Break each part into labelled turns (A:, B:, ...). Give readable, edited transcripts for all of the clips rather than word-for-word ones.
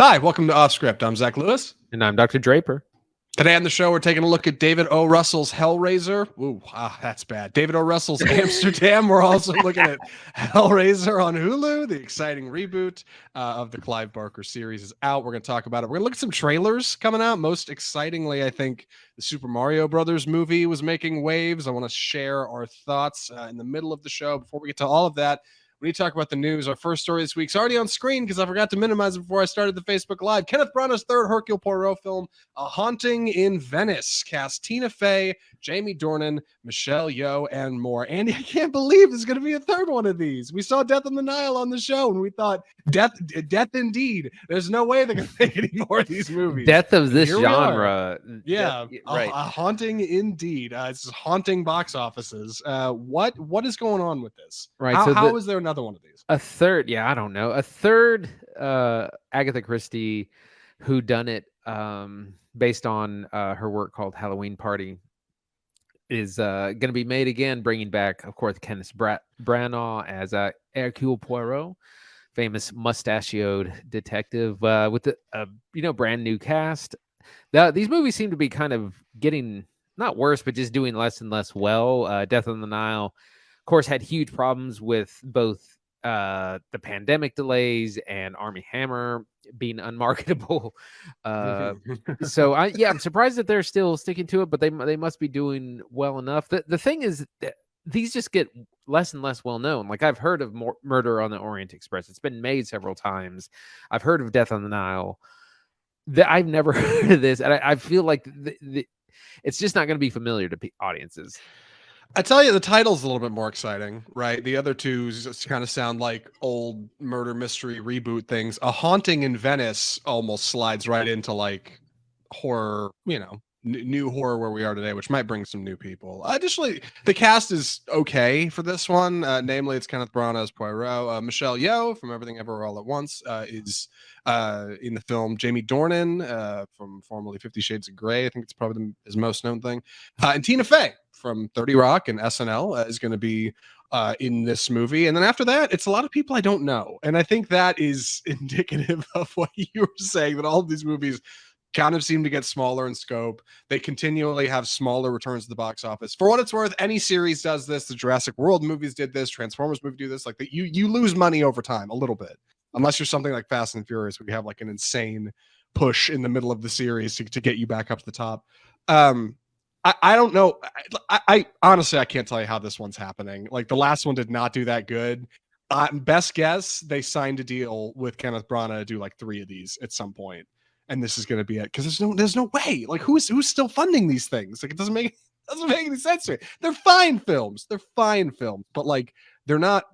A: Hi, welcome to Off Script. I'm Zach Lewis.
B: And I'm Dr. Draper.
A: Today on the show, we're taking a look at David O. Russell's Hellraiser. Ooh, that's bad. David O. Russell's Amsterdam. We're also looking at Hellraiser on Hulu. The exciting reboot of the Clive Barker series is out. We're going to talk about it. We're going to look at some trailers coming out. Most excitingly, I think the Super Mario Brothers movie was making waves. I want to share our thoughts in the middle of the show. Before we get to all of that, we need to talk about the news. Our first story this week's already on screen because I forgot to minimize it before I started the Facebook Live. Kenneth Branagh's third Hercule Poirot film, A Haunting in Venice, cast Tina Fey, Jamie Dornan, Michelle Yeoh, and more. Andy, I can't believe there's going to be a third one of these. We saw Death on the Nile on the show, and we thought, death indeed. There's no way they're going to make any more of these movies.
B: Death of this genre.
A: Yeah,
B: right.
A: A haunting indeed. It's haunting box offices. What is going on with this?
B: Right.
A: How is there another one of these?
B: A third, I don't know. A third Agatha Christie whodunit based on her work called Halloween Party is going to be made again, bringing back, of course, Kenneth Branagh as Hercule Poirot, famous mustachioed detective with a brand new cast. These movies seem to be kind of getting not worse, but just doing less and less well. Death on the Nile, of course, had huge problems with both the pandemic delays and Armie Hammer being unmarketable. So I'm surprised that they're still sticking to it, but they must be doing well enough. The thing is that these just get less and less well known. Like, I've heard of Murder on the Orient Express. It's been made several times. I've heard of Death on the Nile. I've never heard of this, and I feel like it's just not going to be familiar to audiences.
A: I tell you, the title's a little bit more exciting, right? The other two just kind of sound like old murder mystery reboot things. A Haunting in Venice almost slides right into like horror, new horror where we are today, which might bring some new people. Additionally, the cast is okay for this one. Namely, it's Kenneth Branagh as Poirot. Michelle Yeoh from Everything Everywhere All at Once is in the film. Jamie Dornan from formerly 50 Shades of Grey. I think it's probably his most known thing. And Tina Fey from 30 Rock and SNL is going to be in this movie. And then after that, it's a lot of people I don't know. And I think that is indicative of what you were saying, that all of these movies kind of seem to get smaller in scope. They continually have smaller returns to the box office. For what it's worth, any series does this. The Jurassic World movies did this. Transformers movie do this. Like, you lose money over time a little bit, unless you're something like Fast and Furious, where you have like an insane push in the middle of the series to get you back up to the top. I don't know. I honestly, I can't tell you how this one's happening. Like, the last one did not do that good. Best guess, they signed a deal with Kenneth Branagh to do like 3 of these at some point. And this is going to be it, because there's no way. Like, who's still funding these things? Like, it doesn't make any sense to me. They're fine films, but like they're not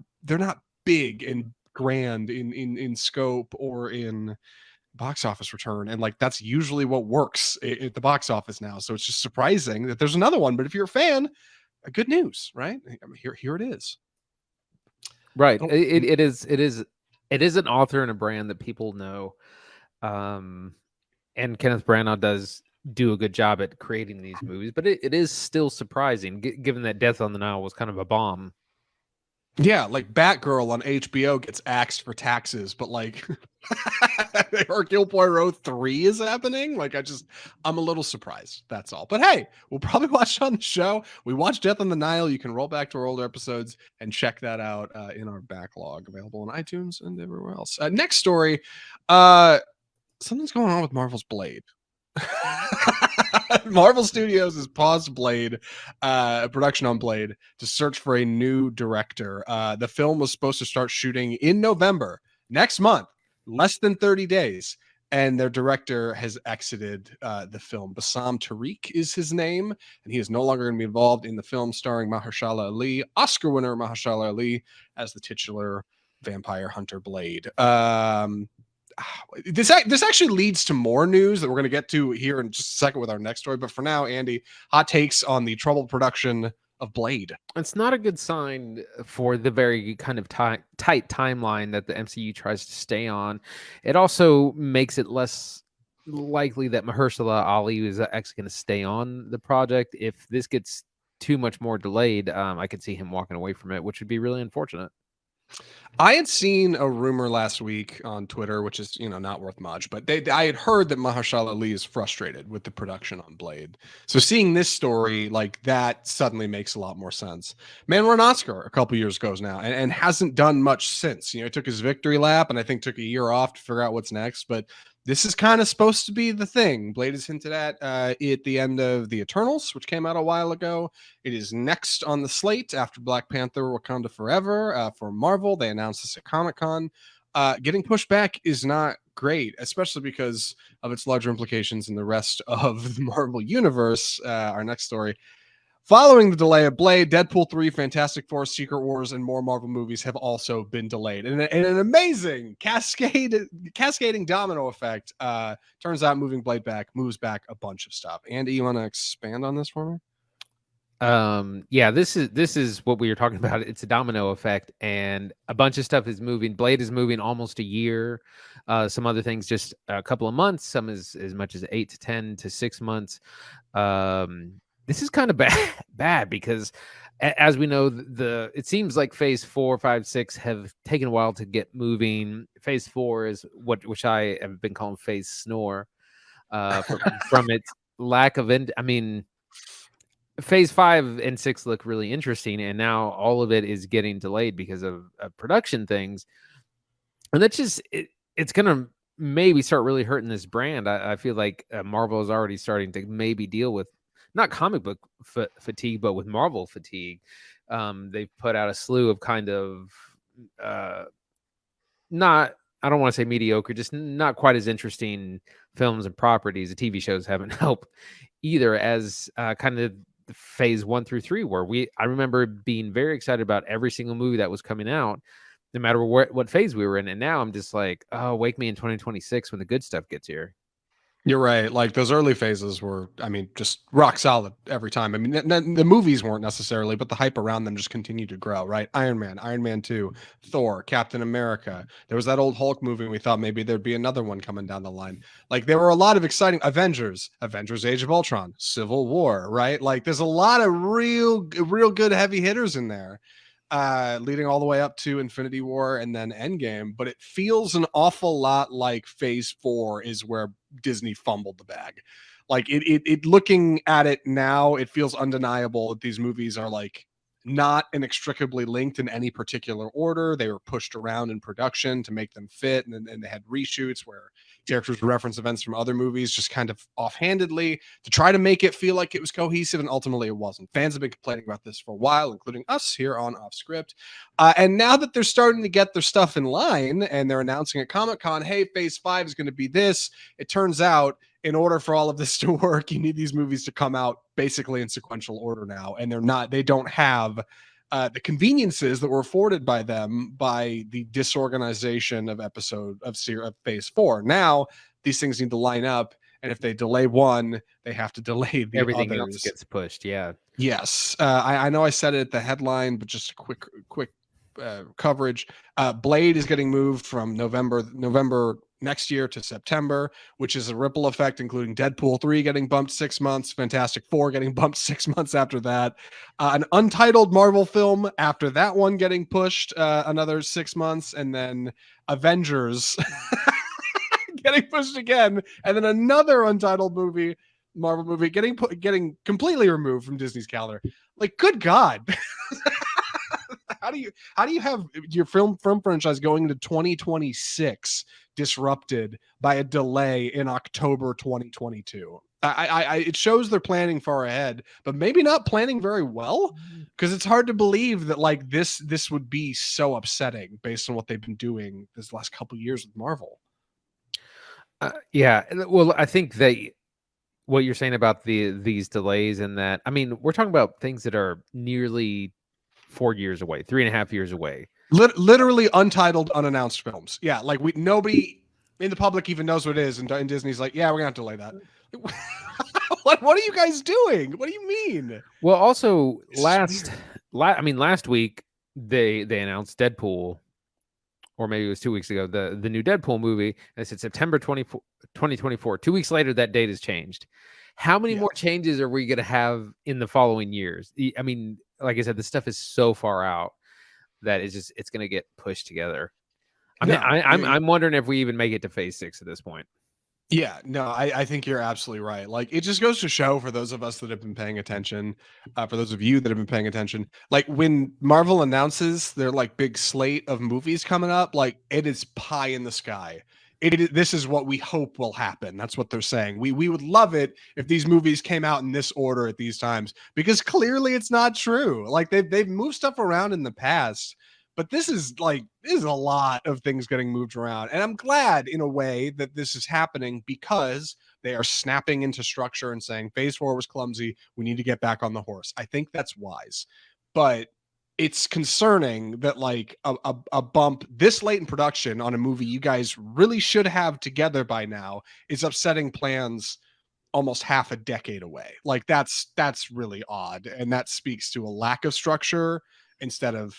A: big and grand in scope or in box office return, and like that's usually what works at the box office now. So it's just surprising that there's another one. But if you're a fan, good news, right? I mean, here it is.
B: Right. It is an author and a brand that people know. And Kenneth Branagh does do a good job at creating these movies, but it is still surprising given that Death on the Nile was kind of a bomb.
A: Yeah, like Batgirl on HBO gets axed for taxes, but like Hercule Poirot 3 is happening. Like, I'm a little surprised. That's all. But hey, we'll probably watch it on the show. We watched Death on the Nile. You can roll back to our older episodes and check that out in our backlog, available on iTunes and everywhere else. Next story, something's going on with Marvel's Blade. Marvel Studios has paused Blade, production on Blade, to search for a new director. The film was supposed to start shooting in November, next month, less than 30 days. And their director has exited the film. Bassam Tariq is his name, and he is no longer going to be involved in the film, starring Mahershala Ali, Oscar winner Mahershala Ali, as the titular vampire hunter Blade. This actually leads to more news that we're going to get to here in just a second with our next story. But for now, Andy, hot takes on the troubled production of Blade.
B: It's not a good sign for the very kind of tight timeline that the MCU tries to stay on. It also makes it less likely that Mahershala Ali is actually going to stay on the project. If this gets too much more delayed, I could see him walking away from it, which would be really unfortunate.
A: I had seen a rumor last week on Twitter, which is, not worth much, but I had heard that Mahershala Ali is frustrated with the production on Blade. So seeing this story like that suddenly makes a lot more sense. Man won an Oscar a couple years ago now, and hasn't done much since. He took his victory lap, and I think took a year off to figure out what's next. But this is kind of supposed to be the thing. Blade is hinted at the end of The Eternals, which came out a while ago. It is next on the slate after Black Panther Wakanda Forever for Marvel. They announced this at Comic-Con. Getting pushed back is not great, especially because of its larger implications in the rest of the Marvel universe. Our next story. Following the delay of Blade, Deadpool 3, Fantastic Four, Secret Wars, and more Marvel movies have also been delayed. And an amazing cascading domino effect. Turns out moving Blade back moves back a bunch of stuff. Andy, you want to expand on this for me?
B: Yeah, this is what we were talking about. It's a domino effect, and a bunch of stuff is moving. Blade is moving almost a year. Some other things just a couple of months, some as much as 8 to 10 to 6 months. This is kind of bad because as we know, it seems like phase 4, 5, 6 have taken a while to get moving. Phase 4 is which I have been calling phase snore, from its lack of end. I mean, phase 5 and 6 look really interesting, and now all of it is getting delayed because of production things, and that's just it's gonna maybe start really hurting this brand. I feel like Marvel is already starting to maybe deal with not comic book fatigue, but with Marvel fatigue. They've put out a slew of kind of not, I don't want to say mediocre, just not quite as interesting films and properties. The TV shows haven't helped either, as kind of phase 1 through 3 were. I remember being very excited about every single movie that was coming out, no matter what phase we were in. And now I'm just like, oh, wake me in 2026 when the good stuff gets here.
A: You're right. Like those early phases were, I mean, just rock solid every time. I mean, the movies weren't necessarily, but the hype around them just continued to grow, right? Iron Man, Iron Man 2, Thor, Captain America. There was that old Hulk movie, and we thought maybe there'd be another one coming down the line. Like there were a lot of exciting Avengers Age of Ultron, Civil War, right? Like there's a lot of real good heavy hitters in there. Leading all the way up to Infinity War and then Endgame, but it feels an awful lot like phase 4 is where Disney fumbled the bag. Like it looking at it now, it feels undeniable that these movies are like not inextricably linked in any particular order. They were pushed around in production to make them fit, and they had reshoots where characters reference events from other movies just kind of offhandedly to try to make it feel like it was cohesive, and ultimately it wasn't. Fans have been complaining about this for a while, including us here on Off Script. And now that they're starting to get their stuff in line and they're announcing at Comic-Con, hey, phase 5 is going to be this, it turns out in order for all of this to work, you need these movies to come out basically in sequential order now. And they don't have the conveniences that were afforded by them by the disorganization of phase 4. Now these things need to line up. And if they delay one, they have to delay the
B: Everything
A: others.
B: else gets pushed. Yeah.
A: Yes. I know I said it at the headline, but just a quick coverage. Blade is getting moved from November next year to September, which is a ripple effect, including Deadpool 3 getting bumped 6 months, Fantastic Four getting bumped 6 months after that, an untitled Marvel film after that one getting pushed another 6 months, and then Avengers getting pushed again, and then another untitled Marvel movie getting completely removed from Disney's calendar. Like, good God. How do you have your film franchise going into 2026 disrupted by a delay in October 2022? It shows they're planning far ahead, but maybe not planning very well, because it's hard to believe that like this would be so upsetting based on what they've been doing this last couple of years with Marvel.
B: Yeah, well, I think that what you're saying about these delays, and that, I mean, we're talking about things that are nearly 4 years away, 3.5 years away.
A: Literally untitled, unannounced films. Yeah, like nobody in the public even knows what it is, and Disney's like, yeah, we're gonna have to delay that. What are you guys doing? What do you mean?
B: Well, also last week they announced Deadpool, or maybe it was 2 weeks ago, the new Deadpool movie. They said September 2024. 2 weeks later, that date has changed. How many more changes are we going to have in the following years? I mean, like I said, this stuff is so far out. that it's going to get pushed together.
A: No,
B: I'm wondering if we even make it to phase 6 at this point.
A: yeah, no, I think you're absolutely right. Like, it just goes to show for those of us that have been paying attention, for those of you that have been paying attention, like when Marvel announces their like big slate of movies coming up, like it is pie in the sky. This is what we hope will happen. That's what they're saying. We would love it if these movies came out in this order at these times, because clearly it's not true. Like they've moved stuff around in the past, but this is a lot of things getting moved around. And I'm glad in a way that this is happening, because they are snapping into structure and saying phase 4 was clumsy. We need to get back on the horse. I think that's wise. But it's concerning that like a bump this late in production on a movie you guys really should have together by now is upsetting plans almost half a decade away. Like that's really odd. And that speaks to a lack of structure instead of,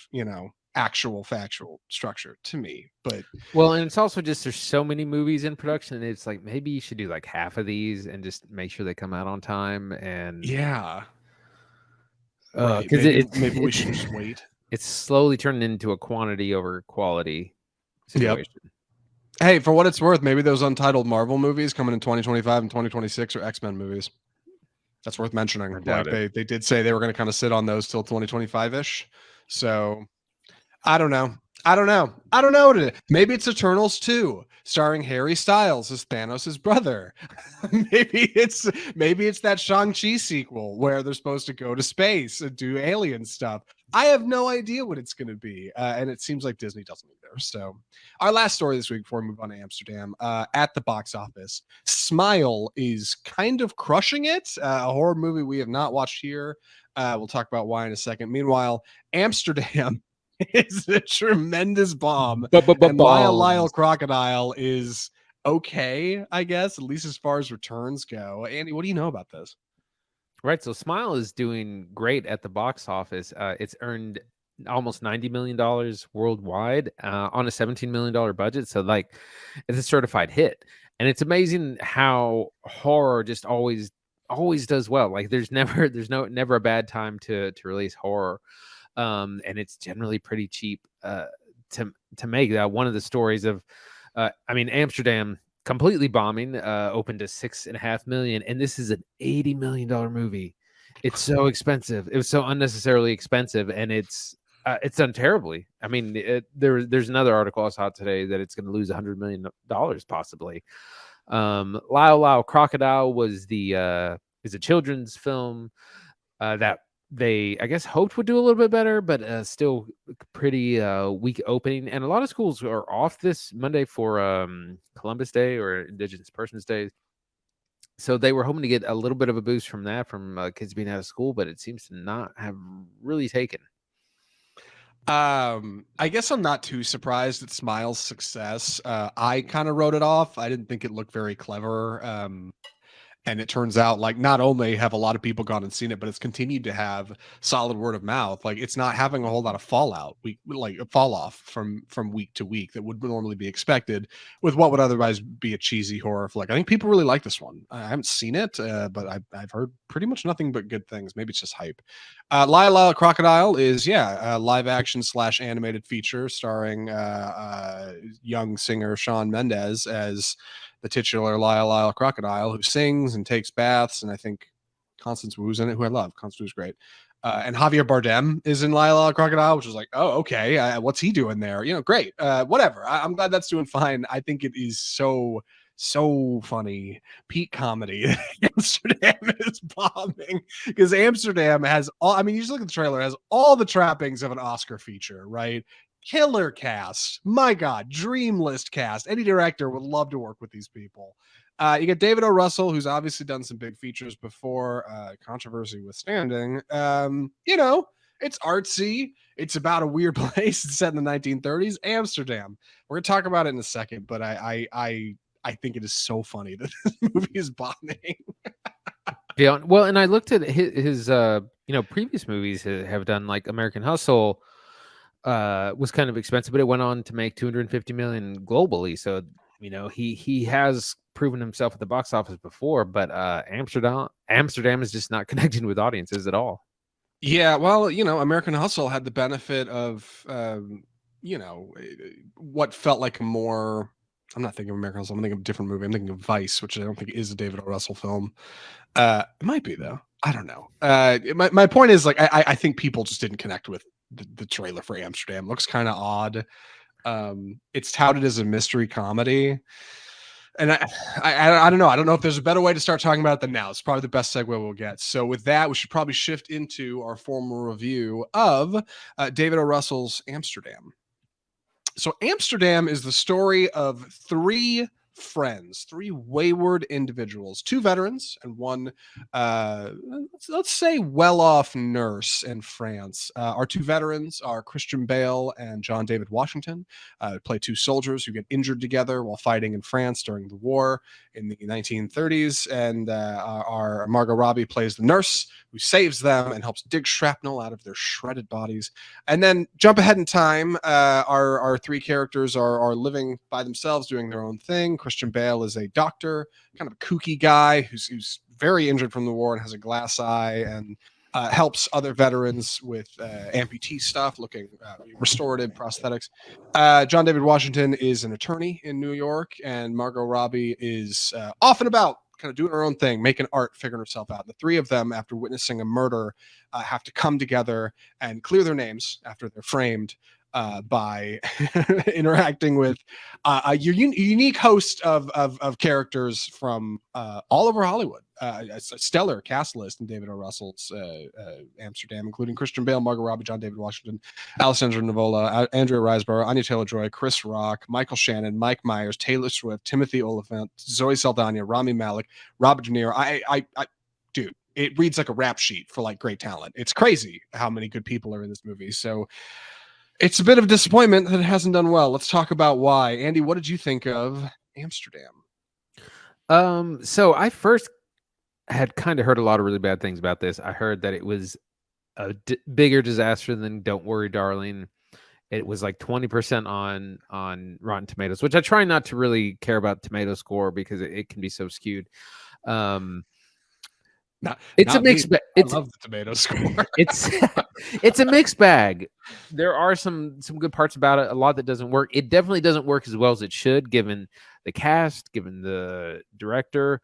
A: actual factual structure to me. But
B: Well, and it's also just there's so many movies in production, and it's like maybe you should do like half of these and just make sure they come out on time. And
A: yeah, right.
B: because
A: Maybe we should just wait.
B: It's slowly turning into a quantity over quality situation.
A: Yep. Hey, for what it's worth, maybe those untitled Marvel movies coming in 2025 and 2026 are X-Men movies. That's worth mentioning. Like they did say they were going to kind of sit on those till 2025-ish. So I don't know. I don't know what it is. Maybe it's Eternals 2, starring Harry Styles as Thanos' brother. maybe it's that Shang-Chi sequel where they're supposed to go to space and do alien stuff. I have no idea what it's going to be. And it seems like Disney doesn't either. So our last story this week before we move on to Amsterdam, at the box office, Smile is kind of crushing it. A horror movie we have not watched here. We'll talk about why in a second. Meanwhile, Amsterdam is a tremendous bomb. And Lyle Crocodile is okay, I guess, at least as far as returns go. Andy, what do you know about this?
B: Right. So Smile is doing great at the box office. It's earned almost $90 million worldwide on a $17 million budget. So like it's a certified hit. And it's amazing how horror just always does well. Like there's never a bad time to release horror. And it's generally pretty cheap to make. One of the stories of Amsterdam completely bombing, opened to $6.5 million, and this is an $80 million movie. It's so expensive. It was so unnecessarily expensive, and it's done terribly. I mean, there's another article I saw today that it's going to lose $100 million possibly. Lyle Crocodile is a children's film that they, I guess, hoped would do a little bit better, but still pretty weak opening. And a lot of schools are off this Monday for Columbus Day or Indigenous Persons Day. So they were hoping to get a little bit of a boost from that, from kids being out of school, but it seems to not have really taken.
A: I guess I'm not too surprised at Smile's success. I kind of wrote it off. I didn't think it looked very clever. And it turns out, like, not only have a lot of people gone and seen it, but it's continued to have solid word of mouth. Like, it's not having a whole lot of fall off from week to week that would normally be expected with what would otherwise be a cheesy horror flick. I think people really like this one. I haven't seen it, but I've heard pretty much nothing but good things. Maybe it's just hype. Lyle Crocodile is, a live action / animated feature starring young singer Shawn Mendes as the titular Lyle Crocodile, who sings and takes baths. And I think Constance Wu's in it, who I love. Constance Wu's great. And Javier Bardem is in Lyle Crocodile, which is like, oh, okay. What's he doing there? Great. Whatever. I'm glad that's doing fine. I think it is so funny. Peak comedy. Amsterdam is bombing because Amsterdam has all, you just look at the trailer, has all the trappings of an Oscar feature, right? Killer cast. My God, dream list cast. Any director would love to work with these people. You get David O. Russell, who's obviously done some big features before, controversy withstanding. It's artsy. It's about a weird place. It's set in the 1930s, Amsterdam. We're gonna talk about it in a second, but I think it is so funny that this movie is bombing.
B: Yeah, well, and I looked at his previous movies have done, like American Hustle. Was kind of expensive, but it went on to make $250 million globally. So he has proven himself at the box office before, but Amsterdam is just not connecting with audiences at all.
A: Yeah, well, American Hustle had the benefit of, what felt like a more. I'm not thinking of American Hustle. I'm thinking of a different movie. I'm thinking of Vice, which I don't think is a David O. Russell film. It might be though. I don't know. My point is like I think people just didn't connect with the trailer for Amsterdam. Looks kind of odd. It's touted as a mystery comedy, and I don't know. I don't know if there's a better way to start talking about it than now. It's probably the best segue we'll get. So with that, we should probably shift into our formal review of David O. Russell's Amsterdam. So Amsterdam is the story of three friends, three wayward individuals, two veterans and one, let's say, well-off nurse in France. Our two veterans are Christian Bale and John David Washington. Play two soldiers who get injured together while fighting in France during the war in the 1930s, and our Margot Robbie plays the nurse who saves them and helps dig shrapnel out of their shredded bodies. And then jump ahead in time. Our three characters are living by themselves, doing their own thing. Christian Bale is a doctor, kind of a kooky guy who's very injured from the war and has a glass eye, and helps other veterans with amputee stuff, looking restorative prosthetics. John David Washington is an attorney in New York, and Margot Robbie is off and about, kind of doing her own thing, making art, figuring herself out. The three of them, after witnessing a murder, have to come together and clear their names after they're framed by interacting with a unique host of characters from all over Hollywood. A stellar cast list in David O. Russell's Amsterdam, including Christian Bale, Margot Robbie, John David Washington, Alessandra Nivola, Andrea Riseborough, Anya Taylor-Joy, Chris Rock, Michael Shannon, Mike Myers, Taylor Swift, Timothy Olyphant, Zoe Saldana, Rami Malek, Robert De Niro. Dude, it reads like a rap sheet for like great talent. It's crazy how many good people are in this movie. So it's a bit of a disappointment that it hasn't done well. Let's talk about why. Andy, what did you think of Amsterdam?
B: So I first had kind of heard a lot of really bad things about this. I heard that it was a bigger disaster than Don't Worry, Darling. It was like 20% on Rotten Tomatoes, which I try not to really care about tomato score because it can be so skewed. It's a mixed bag.
A: I love the tomato score.
B: It's a mixed bag. There are some good parts about it. A lot that doesn't work. It definitely doesn't work as well as it should, given the cast, given the director.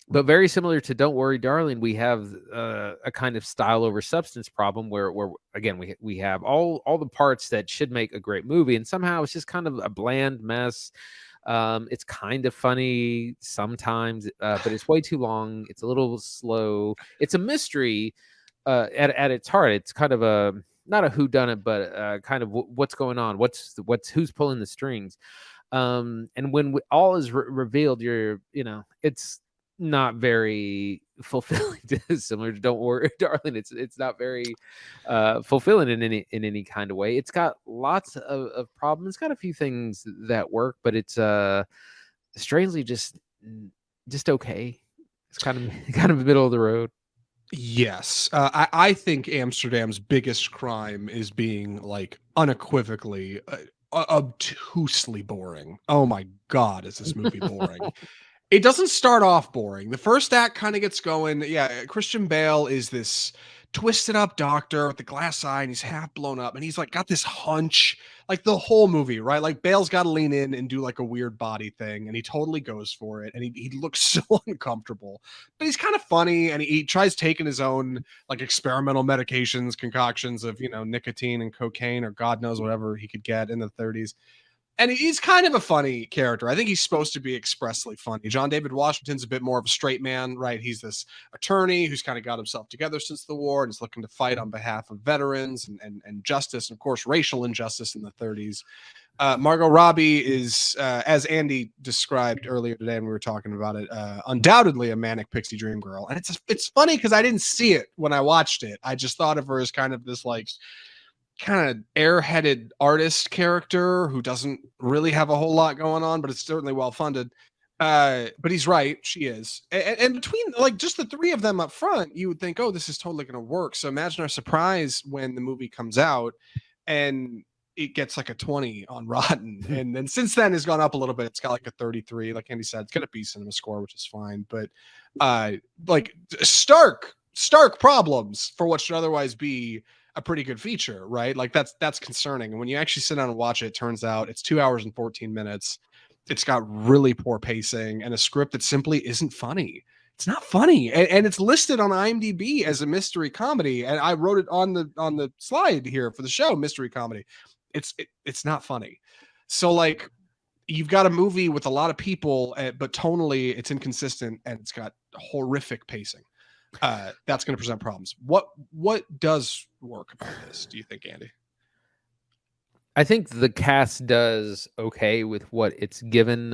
B: But very similar to Don't Worry, Darling, we have a kind of style over substance problem where again we have all the parts that should make a great movie, and somehow it's just kind of a bland mess. It's kind of funny sometimes, but it's way too long. It's a little slow. It's a mystery at its heart. It's kind of a not a whodunit, but kind of what's going on. What's who's pulling the strings. And when all is revealed, it's not very fulfilling. Similar to Don't Worry, Darling. It's not very fulfilling in any kind of way. It's got lots of problems. It's got a few things that work, but it's strangely just okay. It's kind of middle of the road.
A: Yes. I think Amsterdam's biggest crime is being like unequivocally obtusely boring. Oh my God, is this movie boring? It doesn't start off boring. The first act kind of gets going. Yeah, Christian Bale is this twisted up doctor with the glass eye, and he's half blown up, and he's like got this hunch, like the whole movie, right? Like Bale's got to lean in and do like a weird body thing, and he totally goes for it, and he looks so uncomfortable, but he's kind of funny, and he tries taking his own like experimental medications, concoctions of nicotine and cocaine or God knows whatever he could get in the 30s. And he's kind of a funny character. I think he's supposed to be expressly funny. John David Washington's a bit more of a straight man, right? He's this attorney who's kind of got himself together since the war and is looking to fight on behalf of veterans and justice, and of course, racial injustice in the 30s. Margot Robbie is, as Andy described earlier today when we were talking about it, undoubtedly a manic pixie dream girl. And it's funny because I didn't see it when I watched it. I just thought of her as kind of this like kind of airheaded artist character who doesn't really have a whole lot going on, but it's certainly well funded. But he's right, she is. And between like just the three of them up front, you would think, oh, this is totally going to work. So imagine our surprise when the movie comes out and it gets like a 20 on Rotten. And then since then it's gone up a little bit. It's got like a 33. Like Andy said, it's got a B cinema score, which is fine. But like stark stark problems for what should otherwise be a pretty good feature, right? Like that's concerning. And when you actually sit down and watch it, it turns out it's 2 hours and 14 minutes. It's got really poor pacing and a script that simply isn't funny. It's not funny, and it's listed on IMDb as a mystery comedy. And I wrote it on the slide here for the show, mystery comedy. It's not funny. So like, you've got a movie with a lot of people, but tonally it's inconsistent and it's got horrific pacing. That's going to present problems. What does work about this, do you think, Andy?
B: I think the cast does okay with what it's given.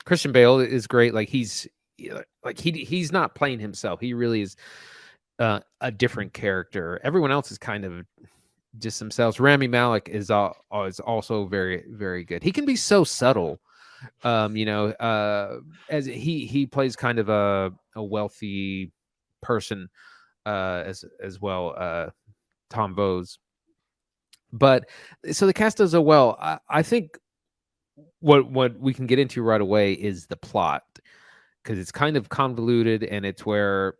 B: Christian Bale is great. Like he's not playing himself. He really is a different character. Everyone else is kind of just themselves. Rami Malek is also very, very good. He can be so subtle. As he plays kind of a wealthy person as well, Tom Bowes. But so the cast does so well. I think what we can get into right away is the plot, because it's kind of convoluted, and it's where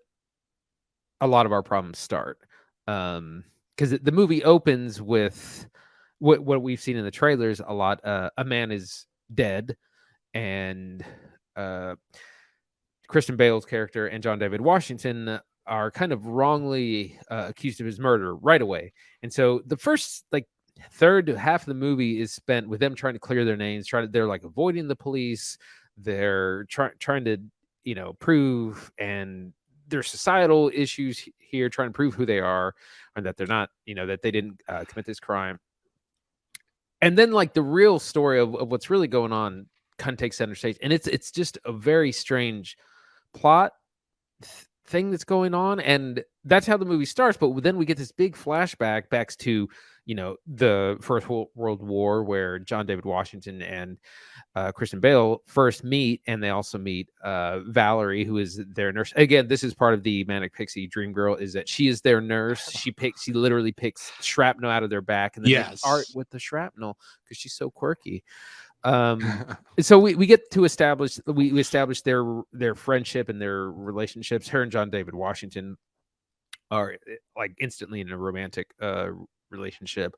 B: a lot of our problems start. Because the movie opens with what we've seen in the trailers a lot. A man is dead, and Christian Bale's character and John David Washington are kind of wrongly accused of his murder right away. And so the first third half of the movie is spent with them trying to clear their names. They're like avoiding the police. They're trying to prove, and there's societal issues here, trying to prove who they are and that they're not, that they didn't commit this crime. And then like the real story of what's really going on kind of takes center stage, and it's just a very strange plot thing that's going on, and that's how the movie starts. But then we get this big flashback back to the First World War, where John David Washington and Christian Bale first meet, and they also meet Valerie, who is their nurse. Again, this is part of the Manic Pixie Dream Girl, is that she is their nurse. She literally picks shrapnel out of their back and then makes art with the shrapnel because she's so quirky. So we get to establish their friendship and their relationships. Her and John David Washington are like instantly in a romantic relationship.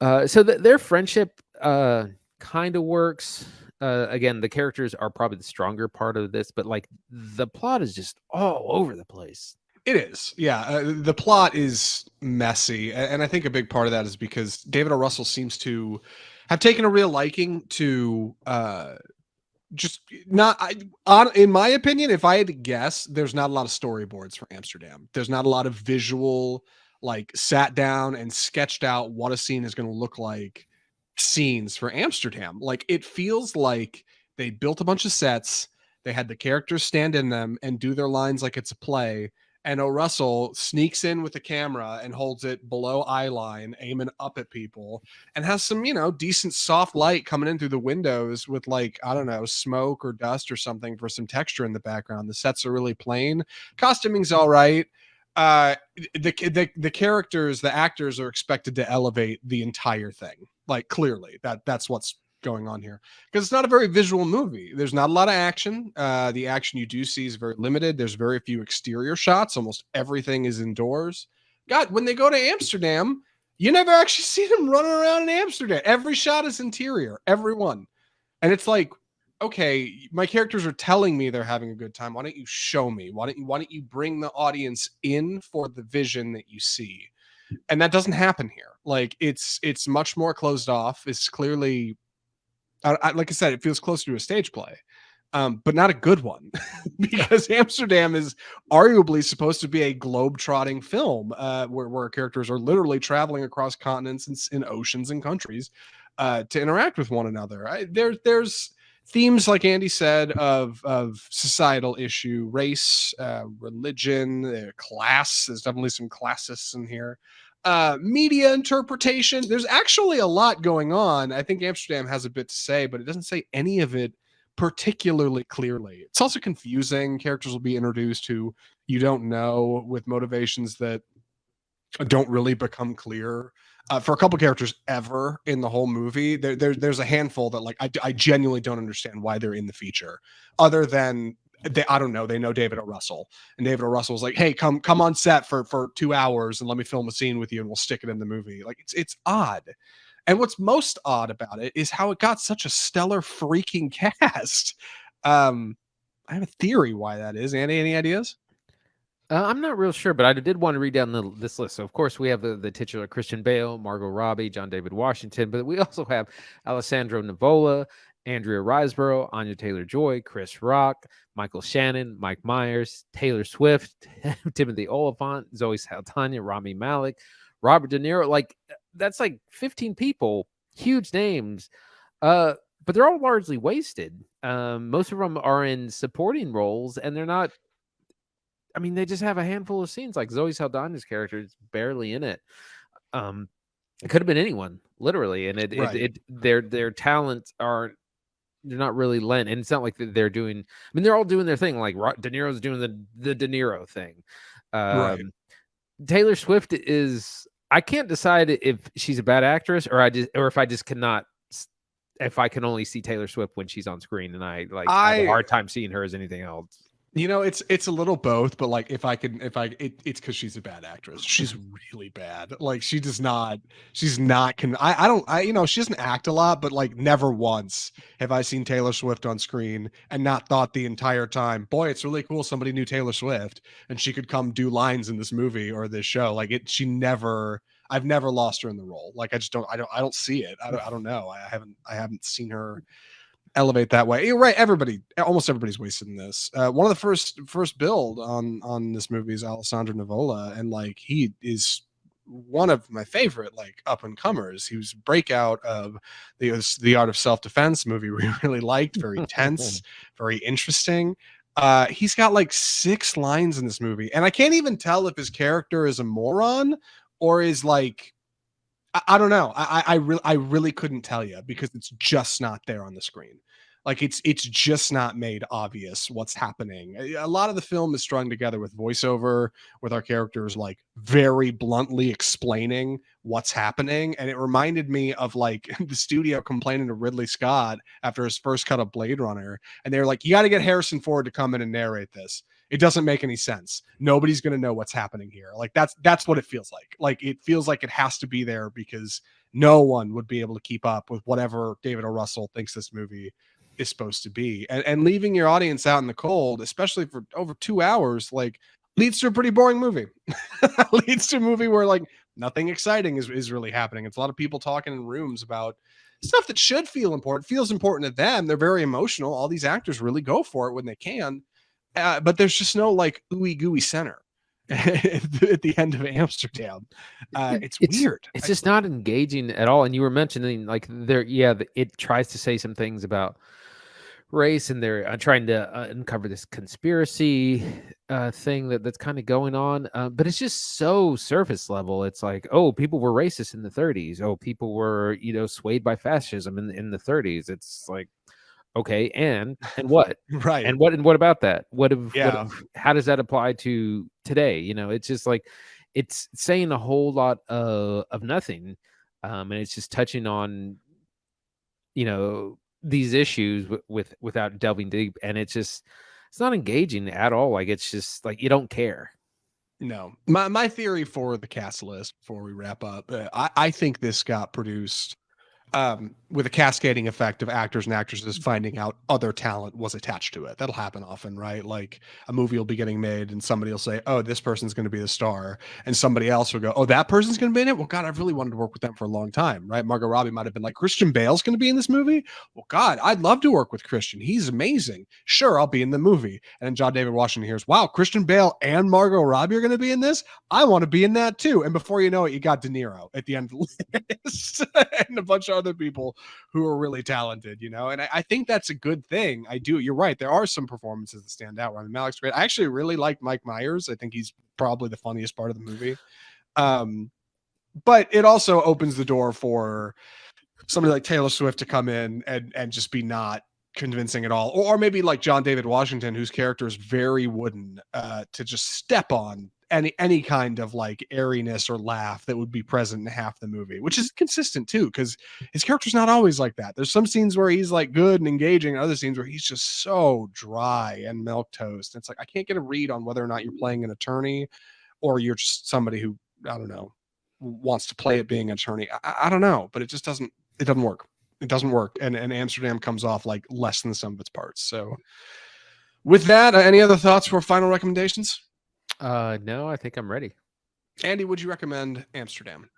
B: So their friendship kind of works. Again, the characters are probably the stronger part of this, but like the plot is just all over the place.
A: It is, yeah. The plot is messy, and I think a big part of that is because David O. Russell seems to have taken a real liking to just not. In my opinion, if I had to guess, there's not a lot of storyboards for Amsterdam. There's not a lot of visual, like sat down and sketched out what a scene is going to look like scenes for Amsterdam. Like it feels like they built a bunch of sets, they had the characters stand in them and do their lines like it's a play. And O. Russell sneaks in with the camera and holds it below eye line, aiming up at people, and has some, decent soft light coming in through the windows with like, I don't know, smoke or dust or something for some texture in the background. The sets are really plain. Costuming's all right. The characters, the actors are expected to elevate the entire thing. Like clearly that's what's going on here, because it's not a very visual movie. There's not a lot of action. The action you do see is very limited. There's very few exterior shots. Almost everything is indoors. God, when they go to Amsterdam, you never actually see them running around in Amsterdam. Every shot is interior, everyone. And it's like, okay, my characters are telling me they're having a good time. Why don't you show me? Why don't you bring the audience in for the vision that you see? And that doesn't happen here. Like it's much more closed off. It's clearly, like I said, it feels closer to a stage play, but not a good one, because Amsterdam is arguably supposed to be a globe-trotting film, where characters are literally traveling across continents and in oceans and countries to interact with one another. There's themes, like Andy said, of societal issue, race, religion, class. There's definitely some classists in here. Media interpretation. There's actually a lot going on. I think Amsterdam has a bit to say, but it doesn't say any of it particularly clearly. It's also confusing. Characters will be introduced who you don't know, with motivations that don't really become clear for a couple characters ever in the whole movie. There's a handful that like I genuinely don't understand why they're in the feature, other than I don't know. They know David O. Russell, and David O. Russell was like, "Hey, come on set for 2 hours and let me film a scene with you, and we'll stick it in the movie." Like it's odd. And what's most odd about it is how it got such a stellar freaking cast. I have a theory why that is. Andy, any ideas?
B: I'm not real sure, but I did want to read down this list. So, of course, we have the titular Christian Bale, Margot Robbie, John David Washington, but we also have Alessandro Nivola, Andrea Riseborough, Anya Taylor-Joy, Chris Rock, Michael Shannon, Mike Myers, Taylor Swift, Timothy Olyphant, Zoe Saldana, Rami Malek, Robert De Niro. Like, that's like 15 people, huge names. But they're all largely wasted. Most of them are in supporting roles, and they're not. I mean, they just have a handful of scenes. Like Zoe Saldana's character is barely in it. It could have been anyone, literally, and their talents are they're not really lent, and it's not like they're doing. I mean, they're all doing their thing. Like De Niro's doing the De Niro thing.
A: Right.
B: Taylor Swift is. I can't decide if she's a bad actress or if I just cannot. If I can only see Taylor Swift when she's on screen, and I have a hard time seeing her as anything else.
A: You know, it's a little both, but like it's because she's a bad actress. She's really bad. Like she's not you know, she doesn't act a lot, but like never once have I seen Taylor Swift on screen and not thought the entire time, boy, it's really cool somebody knew Taylor Swift and she could come do lines in this movie or this show. Like I've never lost her in the role. Like I don't see it. I don't know. I haven't seen her elevate that way. You're right. Almost everybody's wasted in this. One of the first build on this movie is Alessandro Nivola, and like he is one of my favorite like up and comers. He was breakout of the Art of Self Defense movie we really liked. Very tense, very interesting. He's got like 6 lines in this movie, and I can't even tell if his character is a moron or is like I don't know. I really couldn't tell you because it's just not there on the screen. Like it's just not made obvious what's happening. A lot of the film is strung together with voiceover, with our characters like very bluntly explaining what's happening, and it reminded me of like the studio complaining to Ridley Scott after his first cut of Blade Runner, and they're like, "You got to get Harrison Ford to come in and narrate this. It doesn't make any sense. Nobody's going to know what's happening here." Like that's what it feels like. Like it feels like it has to be there because no one would be able to keep up with whatever David O. Russell thinks this movie is supposed to be. And leaving your audience out in the cold, especially for over 2 hours, like leads to a pretty boring movie. Leads to a movie where like nothing exciting is really happening. It's a lot of people talking in rooms about stuff that should feel important, feels important to them. They're very emotional. All these actors really go for it when they can. But there's just no like ooey gooey center at the end of Amsterdam. It's weird.
B: It's just not engaging at all. And you were mentioning like it tries to say some things about race, and they're trying to uncover this conspiracy thing that's kind of going on. But it's just so surface level. It's like, oh, people were racist in the 30s. Oh, people were, swayed by fascism in the 30s. It's like, okay, and what?
A: Right.
B: And what about that? How does that apply to today? It's just like it's saying a whole lot of nothing. And it's just touching on, these issues without delving deep. And it's not engaging at all. Like it's just like you don't care.
A: No. My theory for the cast list before we wrap up, I think this got produced with a cascading effect of actors and actresses finding out other talent was attached to it. That'll happen often, right? Like a movie will be getting made and somebody will say, "Oh, this person's going to be the star," and somebody else will go, "Oh, that person's going to be in it? Well, God, I've really wanted to work with them for a long time," right? Margot Robbie might have been like, "Christian Bale's going to be in this movie? Well, God, I'd love to work with Christian. He's amazing. Sure, I'll be in the movie." And then John David Washington hears, "Wow, Christian Bale and Margot Robbie are going to be in this? I want to be in that too." And before you know it, you got De Niro at the end of the list and a bunch of other people who are really talented, and I think that's a good thing. I do. You're right. There are some performances that stand out. Rami Malek's great. I actually really like Mike Myers. I think he's probably the funniest part of the movie. But it also opens the door for somebody like Taylor Swift to come in and just be not convincing at all. Or maybe like John David Washington, whose character is very wooden, to just step on any kind of like airiness or laugh that would be present in half the movie, which is consistent too, because his character's not always like that. There's some scenes where he's like good and engaging, and other scenes where he's just so dry and milk toast. It's like I can't get a read on whether or not you're playing an attorney or you're just somebody who, I don't know, wants to play at being an attorney. I don't know, but it just doesn't work. It doesn't work, and Amsterdam comes off like less than some of its parts. So with that, any other thoughts for final recommendations?
B: No, I think I'm ready.
A: Andy, would you recommend Amsterdam?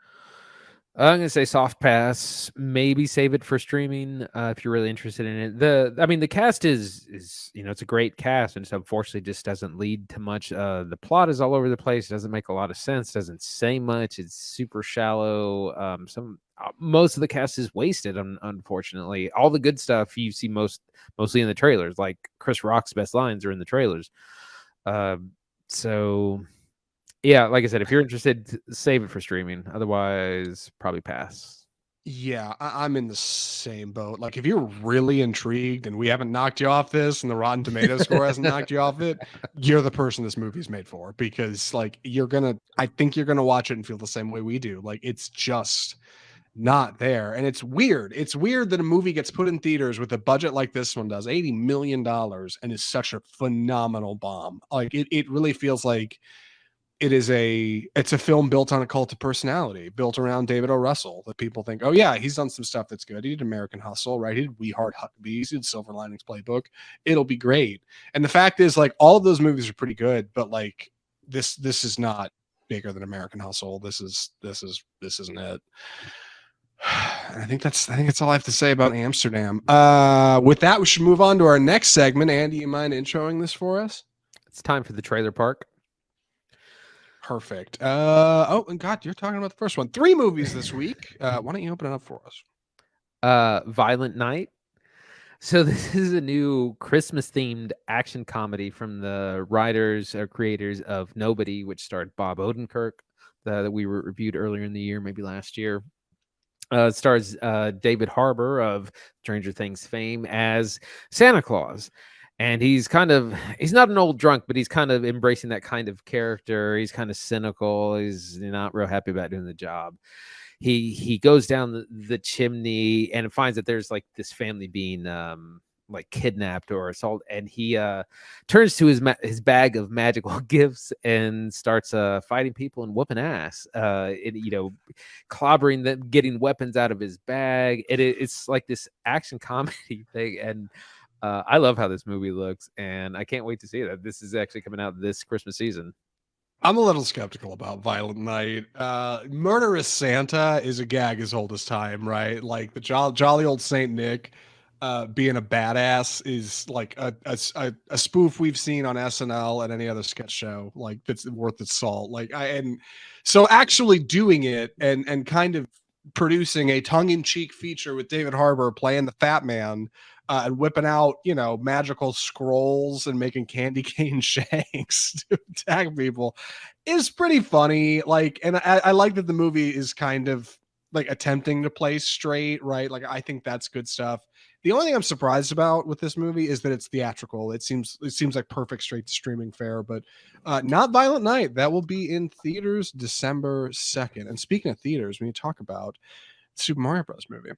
B: I'm gonna say soft pass. Maybe save it for streaming if you're really interested in it. The cast is it's a great cast, and so unfortunately just doesn't lead to much. The plot is all over the place. It doesn't make a lot of sense. Doesn't say much. It's super shallow. Most of the cast is wasted. Unfortunately, all the good stuff you see mostly in the trailers. Like Chris Rock's best lines are in the trailers. So. Yeah, like I said, if you're interested, save it for streaming. Otherwise, probably pass.
A: Yeah, I'm in the same boat. Like, if you're really intrigued and we haven't knocked you off this and the Rotten Tomato score hasn't knocked you off it, you're the person this movie's made for, because like I think you're gonna watch it and feel the same way we do. Like, it's just not there. And it's weird. It's weird that a movie gets put in theaters with a budget like this one does, $80 million, and is such a phenomenal bomb. Like, it really feels like it's a film built on a cult of personality, built around David O. Russell, that people think, oh yeah, he's done some stuff that's good. He did American Hustle, right? He did We Heart Huckabees, he did Silver Linings Playbook. It'll be great. And the fact is, like, all of those movies are pretty good, but like this is not bigger than American Hustle. This isn't it. And I think that's all I have to say about Amsterdam. With that, we should move on to our next segment. Andy, you mind introing this for us?
B: It's time for the trailer park.
A: Perfect. Oh, and God, you're talking about the first one. 3 movies this week. Why don't you open it up for us?
B: Violent Night. So this is a new Christmas-themed action comedy from the writers or creators of Nobody, which starred Bob Odenkirk, that we reviewed earlier in the year, maybe last year. It stars David Harbour of Stranger Things fame as Santa Claus. And he's not an old drunk, but he's kind of embracing that kind of character. He's kind of cynical. He's not real happy about doing the job. He goes down the chimney and finds that there's like this family being like kidnapped or assaulted, and he turns to his bag of magical gifts and starts fighting people and whooping ass, clobbering them, getting weapons out of his bag. It's like this action comedy thing, and I love how this movie looks, and I can't wait to see that. This is actually coming out this Christmas season.
A: I'm a little skeptical about Violent Night. Murderous Santa is a gag as old as time, right? Like the jolly old Saint Nick being a badass is like a spoof we've seen on SNL and any other sketch show, like, that's worth its salt. Like, and so actually doing it and kind of producing a tongue-in-cheek feature with David Harbour playing the Fat Man, and whipping out, magical scrolls and making candy cane shanks to attack people is pretty funny. Like, and I like that the movie is kind of like attempting to play straight, right? Like, I think that's good stuff. The only thing I'm surprised about with this movie is that it's theatrical. It seems like perfect straight to streaming fare, but not Violent Night. That will be in theaters December 2nd. And speaking of theaters, when you talk about Super Mario Bros. Movie.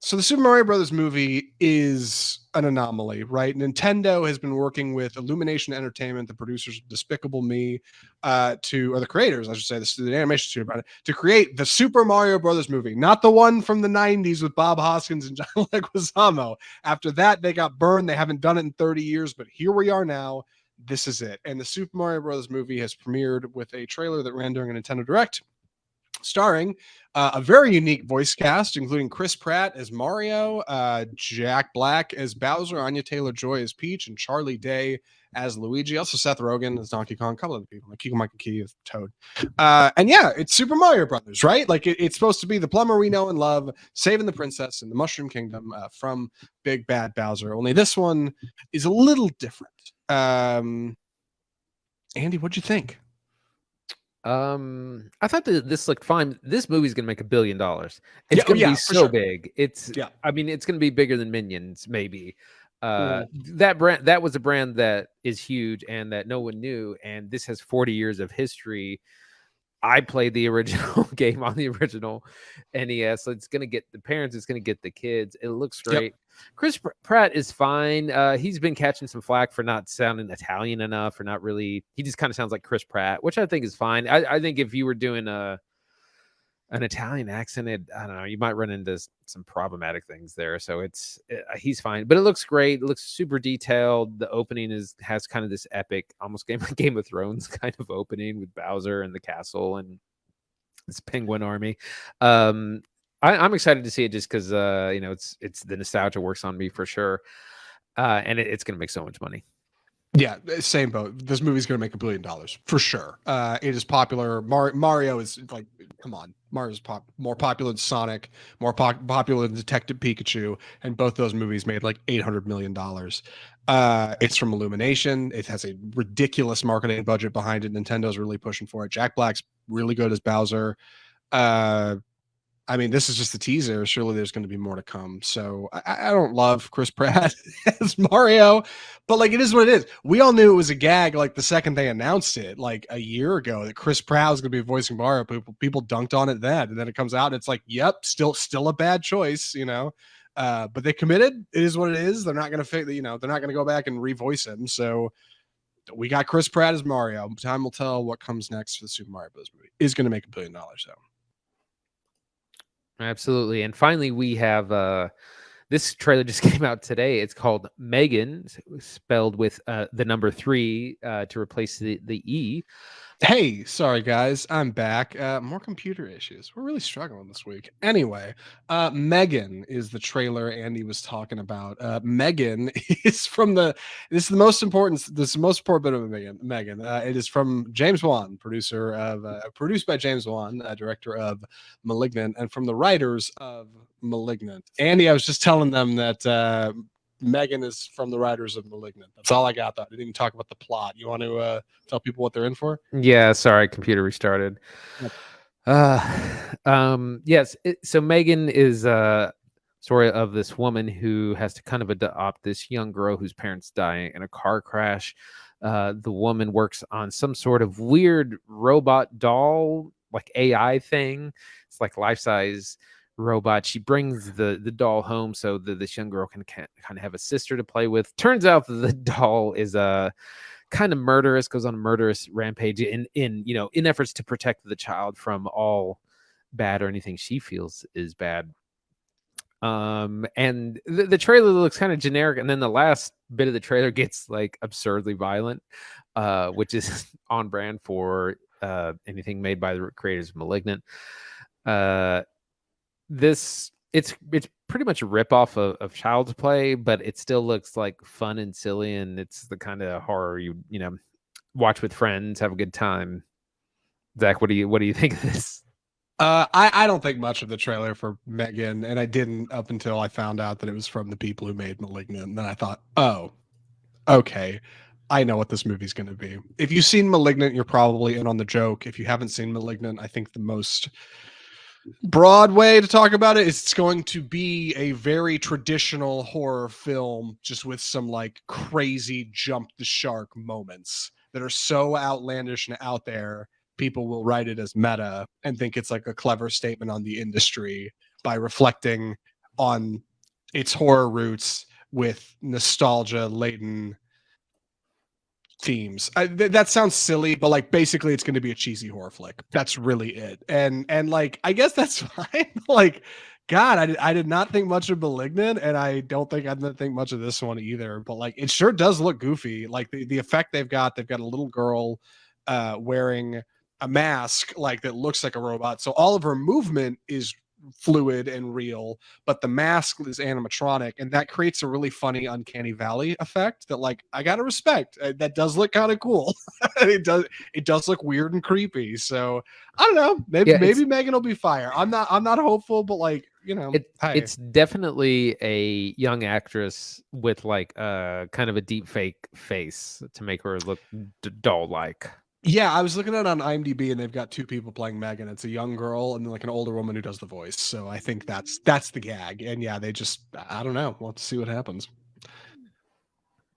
A: So the Super Mario Brothers movie is an anomaly, right? Nintendo has been working with Illumination Entertainment, the producers of Despicable Me, or the creators, I should say, the animation studio, about it, to create the Super Mario Brothers movie, not the one from the 90s with Bob Hoskins and John Leguizamo. After that, they got burned. They haven't done it in 30 years, but here we are now. This is it. And the Super Mario Brothers movie has premiered with a trailer that ran during a Nintendo Direct, starring a very unique voice cast, including Chris Pratt as Mario, Jack Black as Bowser, Anya Taylor-Joy as Peach, and Charlie Day as Luigi. Also Seth Rogen as Donkey Kong, a couple other people, like Keegan-Michael Key as Toad. And yeah, it's Super Mario Brothers, right? Like, it's supposed to be the plumber we know and love, saving the princess in the Mushroom Kingdom from Big Bad Bowser. Only this one is a little different. Andy, what'd you think?
B: I thought that this looked fine. This movie's gonna make $1 billion. It's gonna be so big. I mean, it's gonna be bigger than Minions, maybe.
A: Mhm.
B: That was a brand that is huge and that no one knew, and this has 40 years of history. I played the original game on the original NES, so it's gonna get the parents, it's gonna get the kids. It looks
A: Yep.
B: great. Chris Pratt is fine. He's been catching some flack for not sounding Italian enough, or not really. He just kind of sounds like Chris Pratt, which I think is fine. I think if you were doing an Italian accent, I don't know, you might run into some problematic things there. So he's fine, but it looks great. It looks super detailed. The opening has kind of this epic, almost Game of Thrones kind of opening with Bowser and the castle and this penguin army. I'm excited to see it just because it's the nostalgia works on me for sure, and it's gonna make so much money.
A: Yeah, same boat. This movie's going to make $1 billion for sure. It is popular. Mario is like, come on, Mario's more popular than Sonic, more popular than Detective Pikachu, and both those movies made like $800 million. It's from Illumination. It has a ridiculous marketing budget behind it. Nintendo's really pushing for it. Jack Black's really good as Bowser. Uh, I mean, this is just a teaser. Surely there's going to be more to come. So I don't love Chris Pratt as Mario, but like it is what it is. We all knew it was a gag like the second they announced it, like a year ago, that Chris Pratt was going to be voicing Mario. People dunked on it then, and then it comes out and it's like, yep, still a bad choice, you know. But they committed. It is what it is. They're not going to fix, you know, they're not going to go back and revoice him. So we got Chris Pratt as Mario. Time will tell what comes next for the Super Mario Bros. Movie. Is going to make $1 billion though.
B: Absolutely. And finally, we have this trailer just came out today. It's called Megan, spelled with the number 3 to replace the E.
A: Hey, sorry guys, I'm back. More computer issues. We're really struggling this week. Anyway, Megan is the trailer Andy was talking about. Megan is from the. This is the most important. This is the most important bit of Megan. Megan. It is from James Wan, producer of, produced by James Wan, director of *Malignant*, and from the writers of *Malignant*. Andy, I was just telling them that. Megan is from the writers of *Malignant*. That's all I got. Though I didn't even talk about the plot. You want to tell people what they're in for?
B: Yeah, sorry, computer restarted.
A: Yep.
B: Yes. So Megan is a story of this woman who has to kind of adopt this young girl whose parents die in a car crash. The woman works on some sort of weird robot doll, like AI thing. It's like life size robot. She brings the doll home so that this young girl can kind of have a sister to play with. Turns out that the doll is a kind of murderous, goes on a murderous rampage in efforts to protect the child from all bad or anything she feels is bad. And the trailer looks kind of generic, and then the last bit of the trailer gets like absurdly violent, which is on brand for anything made by the creators of *Malignant*. It's pretty much a ripoff of Child's Play, but it still looks like fun and silly, and it's the kind of horror you watch with friends, have a good time. Zach, what do you think of this?
A: I don't think much of the trailer for Megan, and I didn't up until I found out that it was from the people who made *Malignant*. And then I thought, oh, okay, I know what this movie's going to be. If you've seen *Malignant*, you're probably in on the joke. If you haven't seen *Malignant*, I think the most broad way to talk about it is it's going to be a very traditional horror film, just with some like crazy jump the shark moments that are so outlandish and out there. People will write it as meta and think it's like a clever statement on the industry by reflecting on its horror roots with nostalgia laden themes. That sounds silly, but like basically it's going to be a cheesy horror flick. That's really it. And like I guess that's fine. Like God, I did not think much of *Malignant*, and I don't think I didn't think much of this one either. But like it sure does look goofy. Like the effect they've got a little girl wearing a mask like that looks like a robot. So all of her movement is fluid and real, but the mask is animatronic, and that creates a really funny uncanny valley effect that like I gotta respect. That does look kind of cool. it does look weird and creepy. So I don't know, maybe Megan will be fire. I'm not hopeful, but like
B: it's definitely a young actress with like kind of a deep fake face to make her look doll like.
A: Yeah, I was looking at it on IMDb, and they've got 2 people playing Megan. It's a young girl and then like an older woman who does the voice. So I think that's the gag. And yeah, I don't know. We'll have to see what happens.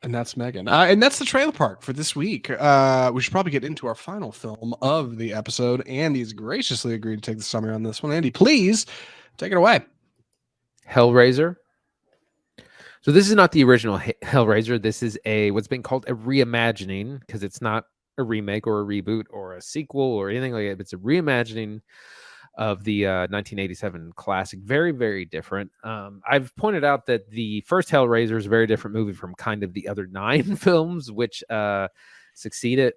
A: And that's Megan. And that's the trailer park for this week. We should probably get into our final film of the episode. Andy's graciously agreed to take the summary on this one. Andy, please take it away.
B: Hellraiser. So this is not the original Hellraiser. This is what's been called a reimagining, because it's not a remake or a reboot or a sequel or anything like that. It's a reimagining of the 1987 classic. Very, very different. I've pointed out that the first Hellraiser is a very different movie from kind of the other 9 films which succeeded.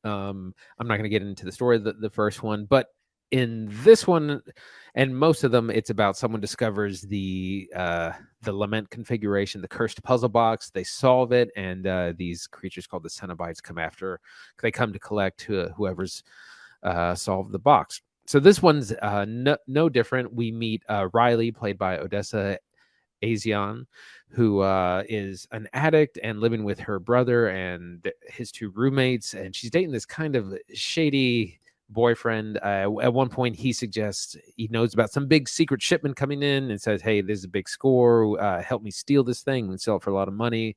B: I'm not going to get into the story of the first one, but in this one, and most of them, it's about someone discovers the lament configuration, the cursed puzzle box. They solve it, and these creatures called the Cenobites come after. They come to collect whoever's solved the box. So this one's no different. We meet Riley, played by Odessa A'zion, who is an addict and living with her brother and his 2 roommates, and she's dating this kind of shady boyfriend. At one point, he suggests he knows about some big secret shipment coming in and says, "Hey, there's a big score. Help me steal this thing and sell it for a lot of money."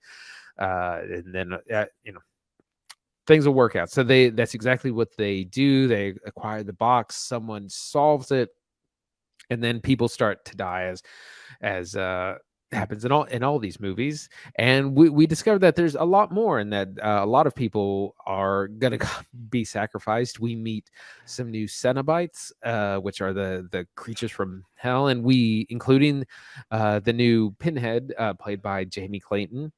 B: And then things will work out. So that's exactly what they do. They acquire the box, someone solves it, and then people start to die as happens in all these movies. And we discovered that there's a lot more, and that a lot of people are gonna be sacrificed. We meet some new Cenobites, which are the creatures from hell, and including the new Pinhead, played by Jamie Clayton.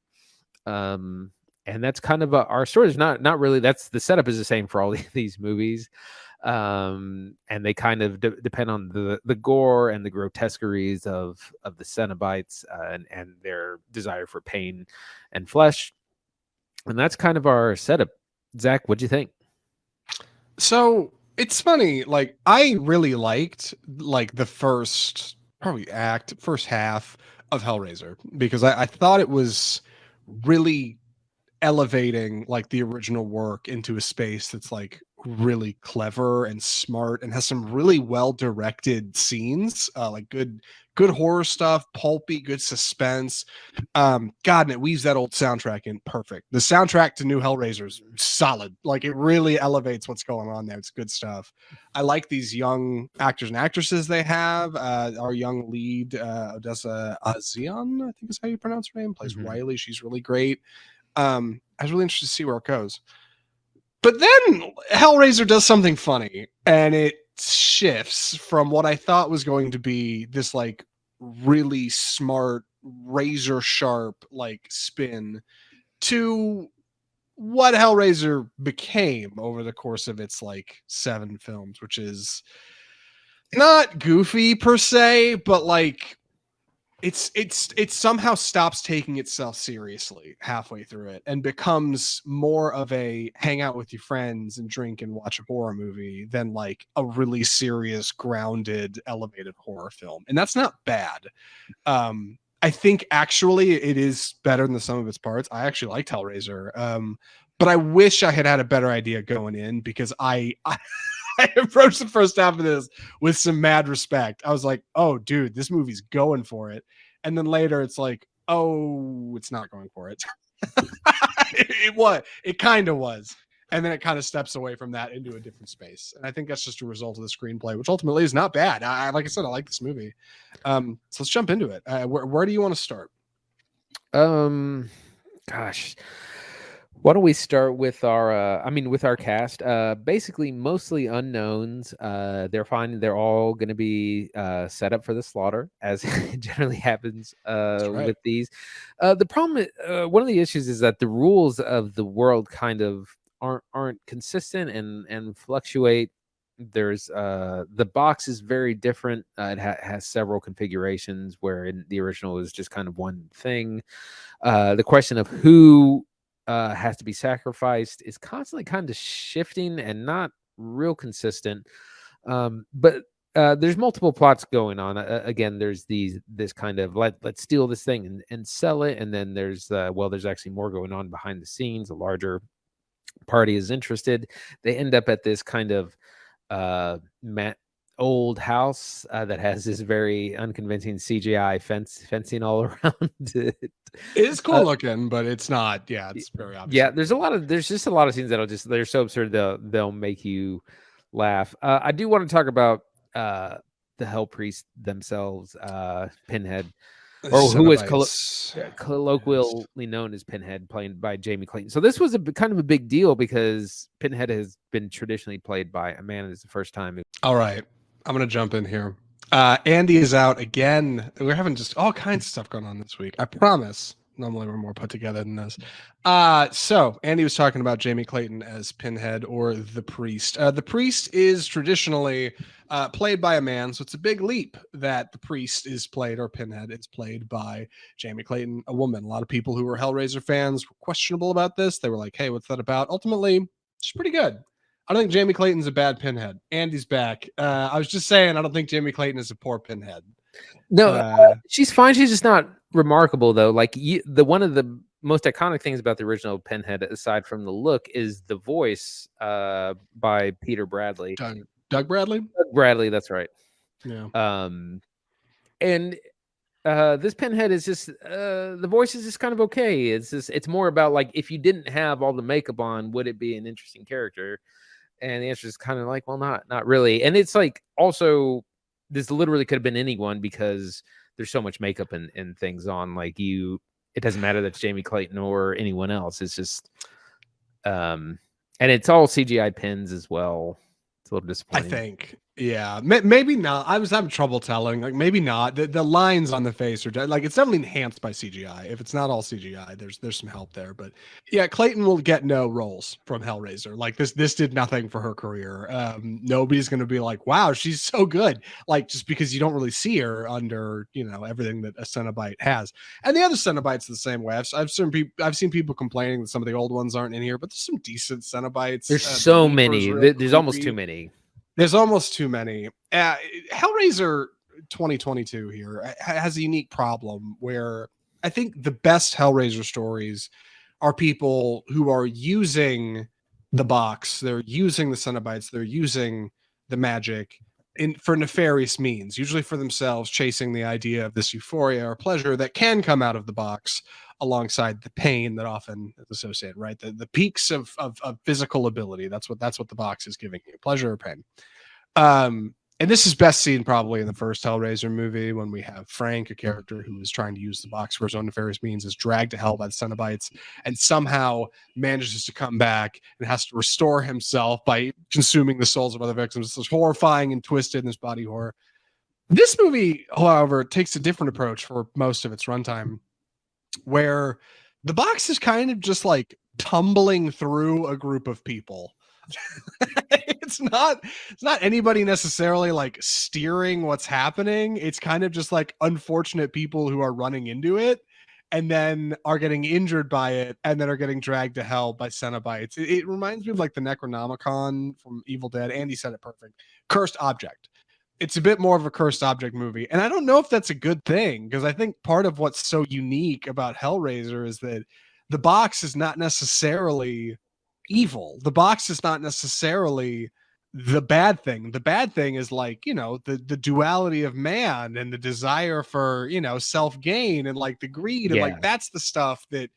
B: And that's kind of our story. Is not really. That's the setup is the same for all these movies, and they kind of depend on the gore and the grotesqueries of the Cenobites, and their desire for pain and flesh. And that's kind of our setup. Zach, what'd you think?
A: So it's funny. Like, I really liked the first half of Hellraiser, because I thought it was really elevating like the original work into a space that's like really clever and smart and has some really well directed scenes, like good horror stuff, pulpy, good suspense. God, and it weaves that old soundtrack in perfect. The soundtrack to new Hellraiser's solid. Like, it really elevates what's going on there. It's good stuff. I like these young actors and actresses they have. Our young lead, Odessa A'zion, I think is how you pronounce her name, plays Riley. She's really great. I was really interested to see where it goes. But then Hellraiser does something funny, and it shifts from what I thought was going to be this like really smart, razor sharp like spin to what Hellraiser became over the course of its like 7 films, which is not goofy per se, but like it somehow stops taking itself seriously halfway through it and becomes more of a hang out with your friends and drink and watch a horror movie than like a really serious, grounded, elevated horror film. And that's not bad. I think actually it is better than the sum of its parts. I actually liked Hellraiser. But I wish I had a better idea going in, because I approached the first half of this with some mad respect. I was like, oh, dude, this movie's going for it. And then later it's like, oh, it's not going for it. It kind of was. And then it kind of steps away from that into a different space. And I think that's just a result of the screenplay, which ultimately is not bad. Like I said, I like this movie. So let's jump into it. Where do you want to start?
B: Gosh. Why don't we start with our cast? Basically, mostly unknowns. They're all going to be set up for the slaughter, as it generally happens
A: right.
B: with these. The problem, one of the issues, is that the rules of the world kind of aren't consistent and fluctuate. There's the box is very different. It has several configurations, where in the original is just kind of one thing. The question of who has to be sacrificed is constantly kind of shifting and not real consistent. But there's multiple plots going on. Again, there's this kind of let's steal this thing and sell it, and then there's actually more going on behind the scenes. A larger party is interested. They end up at this kind of old house that has this very unconvincing CGI fencing all around it.
A: It is cool looking, but it's not. Yeah, it's very obvious.
B: Yeah, there's just a lot of scenes that'll just they're so absurd they'll make you laugh. I do want to talk about the Hell Priest themselves, Pinhead, or who is colloquially known as Pinhead, played by Jamie Clayton. So this was kind of a big deal because Pinhead has been traditionally played by a man. It's the first time.
A: All right, I'm gonna jump in here. Andy is out again. We're having just all kinds of stuff going on this week. I promise. Normally we're more put together than this. So Andy was talking about Jamie Clayton as Pinhead or the Priest. The Priest is traditionally played by a man, so it's a big leap that the Priest is played, or Pinhead is played by Jamie Clayton, a woman. A lot of people who were Hellraiser fans were questionable about this. They were like, hey, what's that about? Ultimately, she's pretty good. I don't think Jamie Clayton's a bad Pinhead. Andy's back. I was just saying, I don't think Jamie Clayton is a poor Pinhead.
B: No, she's fine. She's just not remarkable, though. Like one of the most iconic things about the original Pinhead, aside from the look, is the voice by Peter Bradley.
A: Doug Bradley?
B: Doug Bradley, that's right.
A: Yeah.
B: And this Pinhead is just the voice is just kind of okay. It's more about like if you didn't have all the makeup on, would it be an interesting character? And the answer is kind of like, well, not really. And it's like also this literally could have been anyone because there's so much makeup and things on. Like it doesn't matter that it's Jamie Clayton or anyone else. It's just and it's all CGI pins as well. It's a little disappointing.
A: I think. Yeah, maybe not. I was having trouble telling. Like maybe not. The lines on the face are like it's definitely enhanced by CGI. If it's not all CGI, there's some help there. But yeah, Clayton will get no roles from Hellraiser. Like this did nothing for her career. Nobody's gonna be like, wow, she's so good. Like just because you don't really see her under everything that a Cenobite has. And the other Cenobites the same way. I've seen people complaining that some of the old ones aren't in here, but there's some decent Cenobites.
B: There's so many. There's almost too many.
A: There's almost too many. Hellraiser 2022 here has a unique problem where I think the best Hellraiser stories are people who are using the box, they're using the Cenobites, they're using the magic for nefarious means, usually for themselves, chasing the idea of this euphoria or pleasure that can come out of the box alongside the pain that often is associated, right? The peaks of physical ability. That's what the box is giving you, pleasure or pain. And this is best seen probably in the first Hellraiser movie when we have Frank, a character who is trying to use the box for his own nefarious means, is dragged to hell by the Cenobites and somehow manages to come back and has to restore himself by consuming the souls of other victims. It's horrifying and twisted in this body horror. This movie, however, takes a different approach for most of its runtime, where the box is kind of just like tumbling through a group of people. It's not anybody necessarily like steering what's happening. It's kind of just like unfortunate people who are running into it and then are getting injured by it and then are getting dragged to hell by Cenobites. It reminds me of like the Necronomicon from Evil Dead. Andy said it perfect. Cursed object. It's a bit more of a cursed object movie. And I don't know if that's a good thing, because I think part of what's so unique about Hellraiser is that the box is not necessarily evil. The box is not necessarily the bad thing. The bad thing is like, the duality of man and the desire for, self-gain and like the greed. And like, that's the stuff that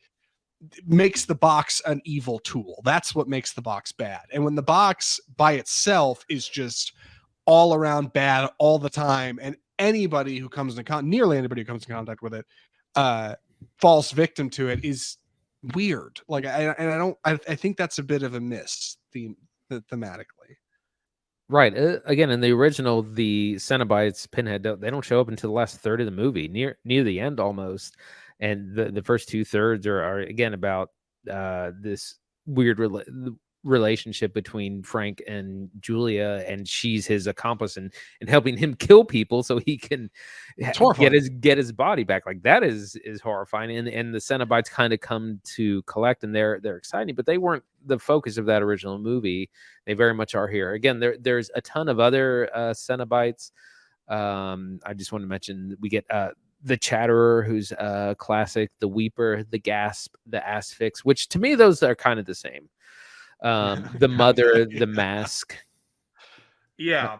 A: makes the box an evil tool. That's what makes the box bad. And when the box by itself is just all around bad all the time, and nearly anybody who comes in contact with it falls victim to it, is weird. Like I think that's a bit of a miss thematically.
B: Right. Again, in the original, the Cenobites, Pinhead, they don't show up until the last third of the movie, near the end almost. And the first 2/3 are again about this weird relationship between Frank and Julia, and she's his accomplice in helping him kill people so he can get his body back. Like that is horrifying. And the Cenobites kind of come to collect, and they're exciting, but they weren't the focus of that original movie. They very much are here. Again, there's a ton of other Cenobites. I just want to mention we get the Chatterer, who's classic, the Weeper, the Gasp, the Asphyx, which to me those are kind of the same. The Mother, the Mask.
A: Yeah.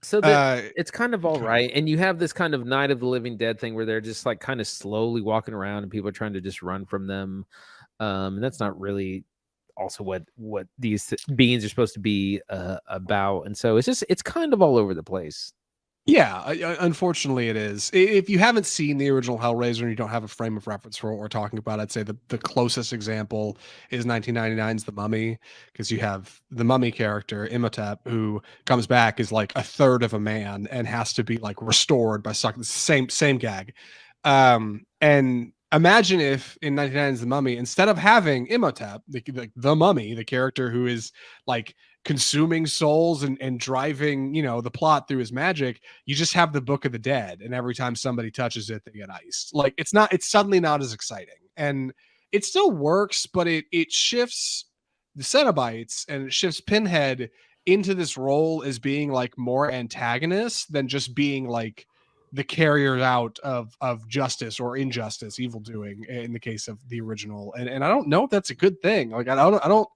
B: So
A: Uh,
B: it's kind of all
A: go ahead.
B: right, and you have this kind of Night of the Living Dead thing where they're just like kind of slowly walking around, and people are trying to just run from them. And that's not really also what these beings are supposed to be about, and so it's kind of all over the place.
A: Yeah, unfortunately, it is. If you haven't seen the original Hellraiser and you don't have a frame of reference for what we're talking about, I'd say the closest example is 1999's The Mummy, because you have the Mummy character Imhotep, who comes back as like a third of a man and has to be like restored by sucking the same gag. And imagine if in 1999's The Mummy, instead of having Imhotep, the Mummy, the character who is like consuming souls and driving, the plot through his magic, you just have the Book of the Dead, and every time somebody touches it, they get iced. Like it's suddenly not as exciting, and it still works, but it shifts the Cenobites and it shifts Pinhead into this role as being like more antagonist than just being like the carrier out of justice or injustice, evil doing in the case of the original. And I don't know if that's a good thing. Like I don't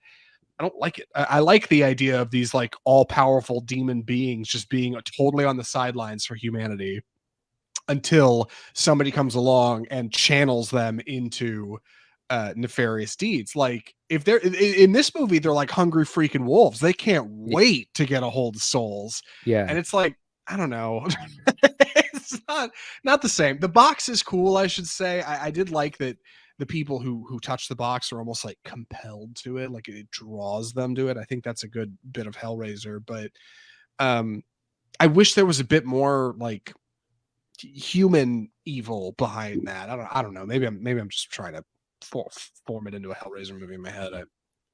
A: like it. I like the idea of these like all powerful demon beings just being totally on the sidelines for humanity until somebody comes along and channels them into nefarious deeds. Like if they're in this movie, they're like hungry freaking wolves. They can't wait to get a hold of souls.
B: Yeah.
A: And it's like, I don't know. It's not the same. The box is cool, I should say. I did like that the people who touch the box are almost like compelled to it, like it draws them to it. I think that's a good bit of Hellraiser, but I wish there was a bit more like human evil behind that. I don't know. Maybe I'm just trying to form it into a Hellraiser movie in my head.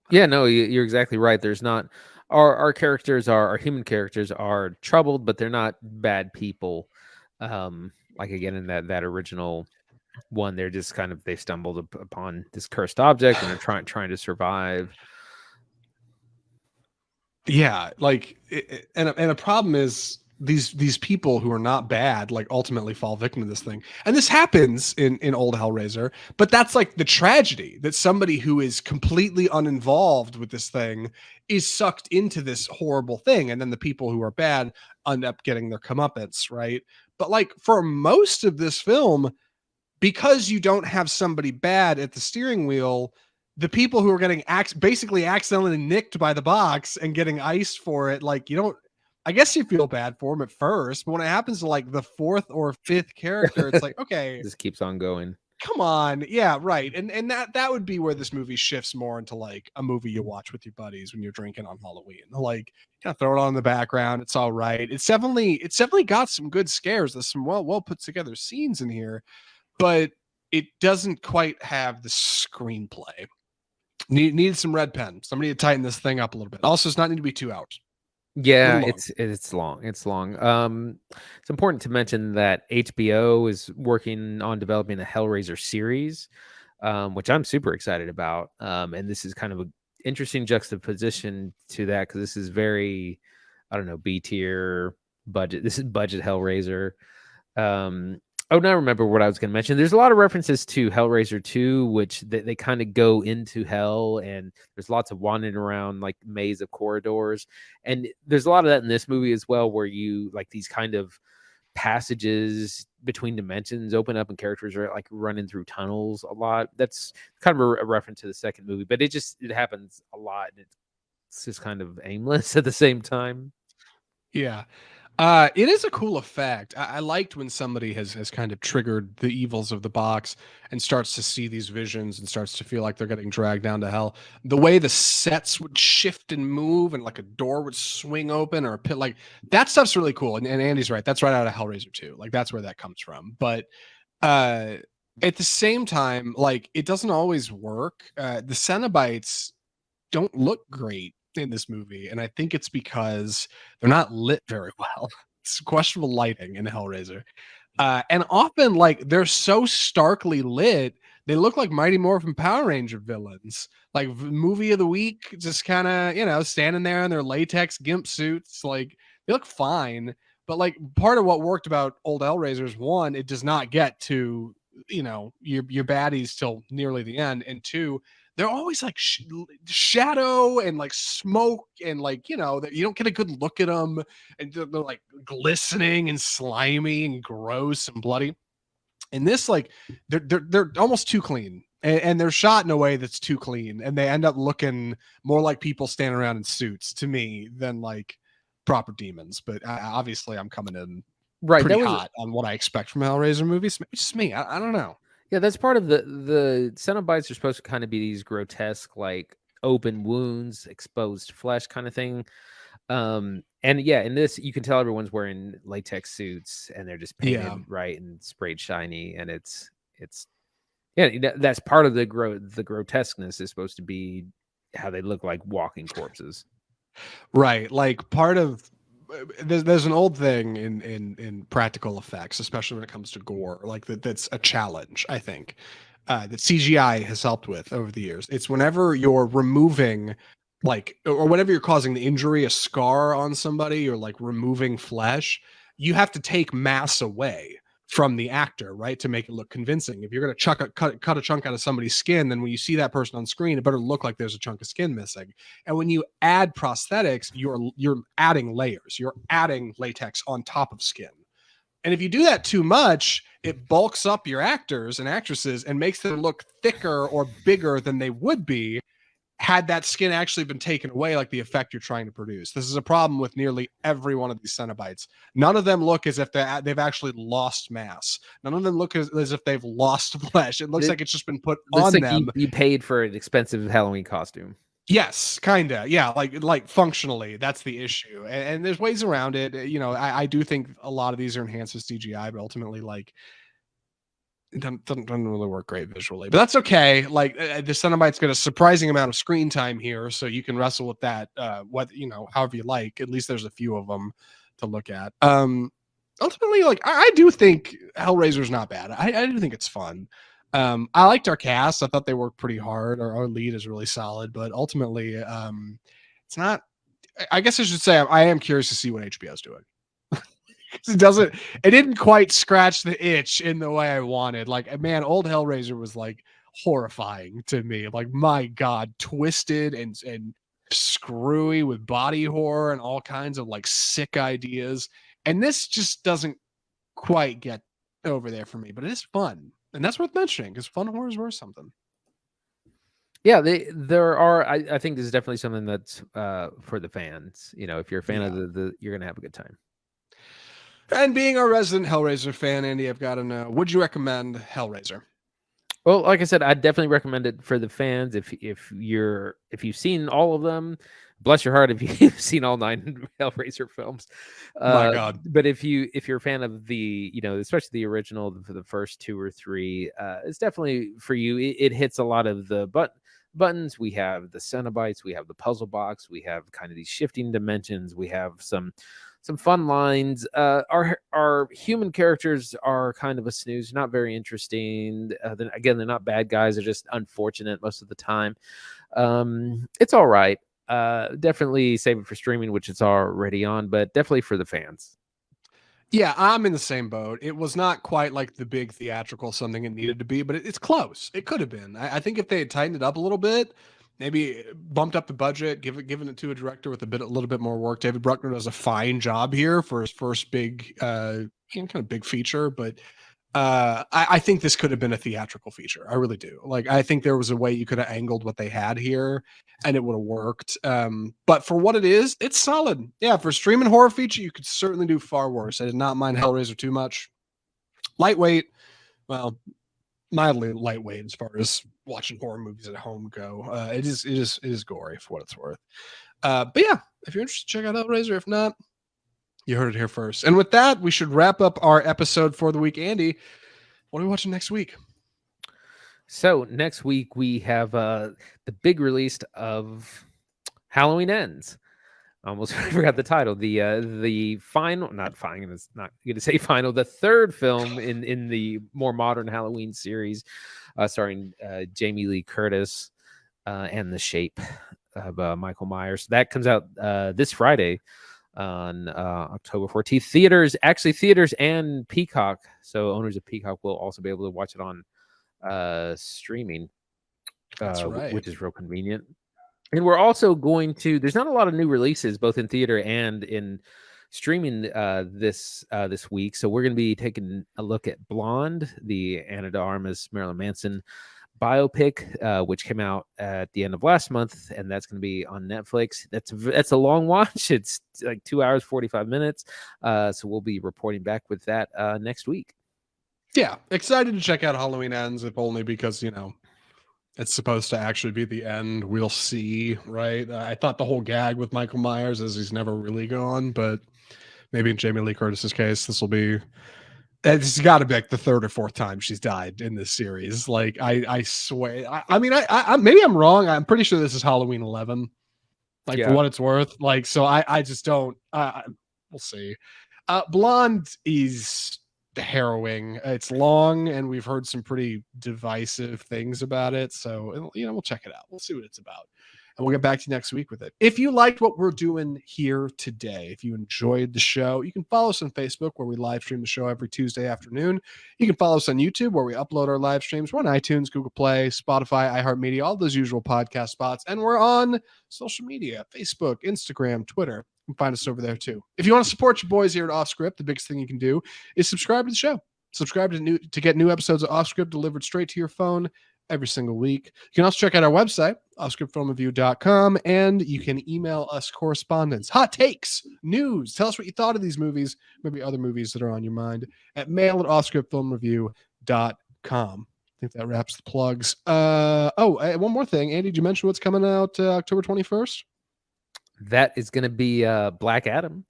B: Yeah, no, you're exactly right. There's not our characters our human characters are troubled, but they're not bad people. Like again in that original one, they're just kind of they stumbled upon this cursed object and they're trying to survive.
A: Yeah, like and a problem is these people who are not bad like ultimately fall victim to this thing, and this happens in old Hellraiser, but that's like the tragedy that somebody who is completely uninvolved with this thing is sucked into this horrible thing, and then the people who are bad end up getting their comeuppance, right? But like for most of this film, because you don't have somebody bad at the steering wheel, the people who are getting basically accidentally nicked by the box and getting iced for it, like you don't, I guess you feel bad for them at first, but when it happens to like the fourth or fifth character, it's like, okay,
B: This keeps on going.
A: come on. Yeah, right. And that would be where this movie shifts more into like a movie you watch with your buddies when you're drinking on Halloween. Like, kind of throw it on in the background. It's all right. It's definitely got some good scares. There's some well put together scenes in here, but it doesn't quite have the screenplay. Needed some red pen. Somebody to tighten this thing up a little bit. Also, it's not need to be 2 hours.
B: Yeah, it's long. It's long. It's important to mention that HBO is working on developing a Hellraiser series, which I'm super excited about. And this is kind of an interesting juxtaposition to that because this is very, I don't know, B tier budget. This is budget Hellraiser. Oh, now I remember what I was going to mention. There's a lot of references to Hellraiser 2, which they kind of go into hell, and there's lots of wandering around like maze of corridors. And there's a lot of that in this movie as well, where you like these kind of passages between dimensions open up and characters are like running through tunnels a lot. That's kind of a reference to the second movie, but it happens a lot. And it's just kind of aimless at the same time.
A: Yeah. It is a cool effect. I liked when somebody has kind of triggered the evils of the box and starts to see these visions and starts to feel like they're getting dragged down to hell. The way the sets would shift and move and like a door would swing open or a pit, like that stuff's really cool. And Andy's right. That's right out of Hellraiser 2. Like that's where that comes from. But at the same time, like it doesn't always work. The Cenobites don't look great in this movie, and I think it's because they're not lit very well. It's questionable lighting in Hellraiser, and often like they're so starkly lit, they look like Mighty Morphin Power Ranger villains, like movie of the week, just kind of standing there in their latex gimp suits. Like they look fine, but like part of what worked about old Hellraiser is one, it does not get to your baddies till nearly the end, and two, they're always like shadow and like smoke, and like that you don't get a good look at them, and they're like glistening and slimy and gross and bloody. And this, like, they're almost too clean, and they're shot in a way that's too clean, and they end up looking more like people standing around in suits to me than like proper demons. But obviously, I'm coming in
B: Right,
A: pretty hot on what I expect from Hellraiser movies. It's just me. I don't know.
B: Yeah, that's part of the Cenobites are supposed to kind of be these grotesque, like open wounds, exposed flesh kind of thing. And yeah, in this you can tell everyone's wearing latex suits and they're just painted right and sprayed shiny, and it's yeah, that's part of the grotesqueness is supposed to be how they look like walking corpses.
A: Right, like part of there's an old thing in practical effects, especially when it comes to gore, like that's a challenge, I think, that CGI has helped with over the years. It's whenever you're removing, like, or whenever you're causing the injury, a scar on somebody, or like removing flesh, you have to take mass away from the actor, right, to make it look convincing. If you're going to cut a chunk out of somebody's skin, then when you see that person on screen, it better look like there's a chunk of skin missing. And when you add prosthetics, you're adding layers. You're adding latex on top of skin. And if you do that too much, it bulks up your actors and actresses and makes them look thicker or bigger than they would be had that skin actually been taken away, like the effect you're trying to produce. This is a problem with nearly every one of these Cenobites. None of them look as if they've actually lost mass. None of them look as if they've lost flesh. It looks like it's just been put on
B: like
A: them.
B: You paid for an expensive Halloween costume.
A: Yes, kind of. Yeah, like functionally, that's the issue. And there's ways around it. I do think a lot of these are enhanced with CGI, but ultimately, like, it doesn't really work great visually, but that's okay. Like, the Cenobite's got a surprising amount of screen time here, so you can wrestle with that, however you like. At least there's a few of them to look at. Ultimately, like, I do think Hellraiser's not bad. I do think it's fun. I liked our cast. I thought they worked pretty hard. Our lead is really solid, but ultimately, it's not. I guess I should say I am curious to see what HBO's doing. It didn't quite scratch the itch in the way I wanted. Like, man, old Hellraiser was like horrifying to me. Like, my God, twisted and screwy with body horror and all kinds of like sick ideas. And this just doesn't quite get over there for me, but it is fun. And that's worth mentioning because fun horror is worth something.
B: Yeah, there are. I think this is definitely something that's for the fans. If you're a fan of you're gonna have a good time.
A: And being a resident Hellraiser fan, Andy, I've got to know: would you recommend Hellraiser?
B: Well, like I said, I definitely recommend it for the fans. If you've seen all of them, bless your heart if you've seen all 9 Hellraiser films.
A: My God!
B: But if you're a fan of the, especially the original for the first 2 or 3, it's definitely for you. It hits a lot of the buttons. We have the Cenobites, we have the puzzle box, we have kind of these shifting dimensions, we have some fun lines. Our human characters are kind of a snooze, not very interesting. They're not bad guys. They're just unfortunate most of the time. It's all right. Definitely save it for streaming, which it's already on, but definitely for the fans.
A: Yeah, I'm in the same boat. It was not quite like the big theatrical something it needed to be, but it's close. It could have been. I think if they had tightened it up a little bit, maybe bumped up the budget, given it to a director with a little bit more work. David Bruckner does a fine job here for his first big, kind of big feature, but I think this could have been a theatrical feature. I really do. Like, I think there was a way you could have angled what they had here and it would have worked. But for what it is, it's solid. Yeah, for a streaming horror feature, you could certainly do far worse. I did not mind Hellraiser too much. Lightweight, well, mildly lightweight as far as watching horror movies at home go. It is gory for what it's worth. But yeah, if you're interested, check out Hellraiser. If not, you heard it here first. And with that, we should wrap up our episode for the week. Andy, what are we watching next week?
B: So next week we have the big release of Halloween Ends. I almost forgot the title. The final, not final. It's not going to say final. The third film in the more modern Halloween series, starring Jamie Lee Curtis and The Shape of Michael Myers. That comes out this Friday. on October 14th. Theaters and Peacock. So owners of Peacock will also be able to watch it on streaming.
A: That's right.
B: Which is real convenient. And we're also going to. There's not a lot of new releases, both in theater and in streaming this week. So we're going to be taking a look at Blonde, the Ana de Armas Marilyn Manson biopic, which came out at the end of last month, and that's going to be on Netflix. That's a long watch. It's like 2 hours 45 minutes. So we'll be reporting back with that next week.
A: Yeah, excited to check out Halloween Ends, if only because it's supposed to actually be the end. We'll see, right? I thought the whole gag with Michael Myers is he's never really gone, but maybe in Jamie Lee Curtis's case, this will be. It's got to be like the third or fourth time she's died in this series. Like I swear. I mean, I maybe I'm wrong. I'm pretty sure this is Halloween 11. Like for what it's worth. Like so, I just don't. We'll see. Blonde is harrowing. It's long, and we've heard some pretty divisive things about it. So we'll check it out. We'll see what it's about. And we'll get back to you next week with it. If you liked what we're doing here today, if you enjoyed the show, you can follow us on Facebook where we live stream the show every Tuesday afternoon. You can follow us on YouTube where we upload our live streams. We're on iTunes, Google Play, Spotify, iHeartMedia, all those usual podcast spots. And we're on social media, Facebook, Instagram, Twitter. You can find us over there too. If you want to support your boys here at Offscript, the biggest thing you can do is subscribe to the show. Subscribe to get new episodes of Offscript delivered straight to your phone every single week. You can also check out our website, offscriptfilmreview.com, and you can email us correspondence, hot takes, news. Tell us what you thought of these movies, maybe other movies that are on your mind, at mail@offscriptfilmreview.com. I think that wraps the plugs. One more thing. Andy, did you mention what's coming out October 21st?
B: That is going to be Black Adam,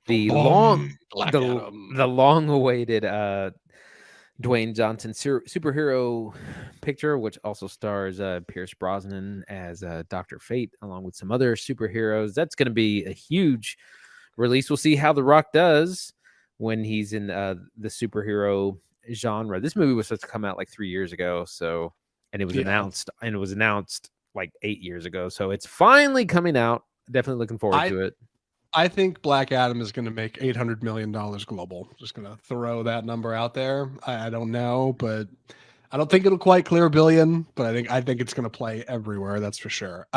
B: the long-awaited Dwayne Johnson superhero picture, which also stars Pierce Brosnan as Dr. Fate, along with some other superheroes. That's going to be a huge release. We'll see how The Rock does when he's in the superhero genre. This movie was supposed to come out like 3 years ago, and it was announced like 8 years ago. So it's finally coming out. Definitely looking forward to it.
A: I think Black Adam is going to make $800 million global. Just going to throw that number out there. I don't know, but I don't think it'll quite clear $1 billion, but I think it's going to play everywhere. That's for sure.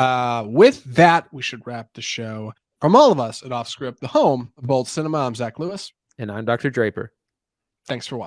A: With that, we should wrap the show. From all of us at Offscript, the home of Bold Cinema, I'm Zach Lewis.
B: And I'm Dr. Draper.
A: Thanks for watching.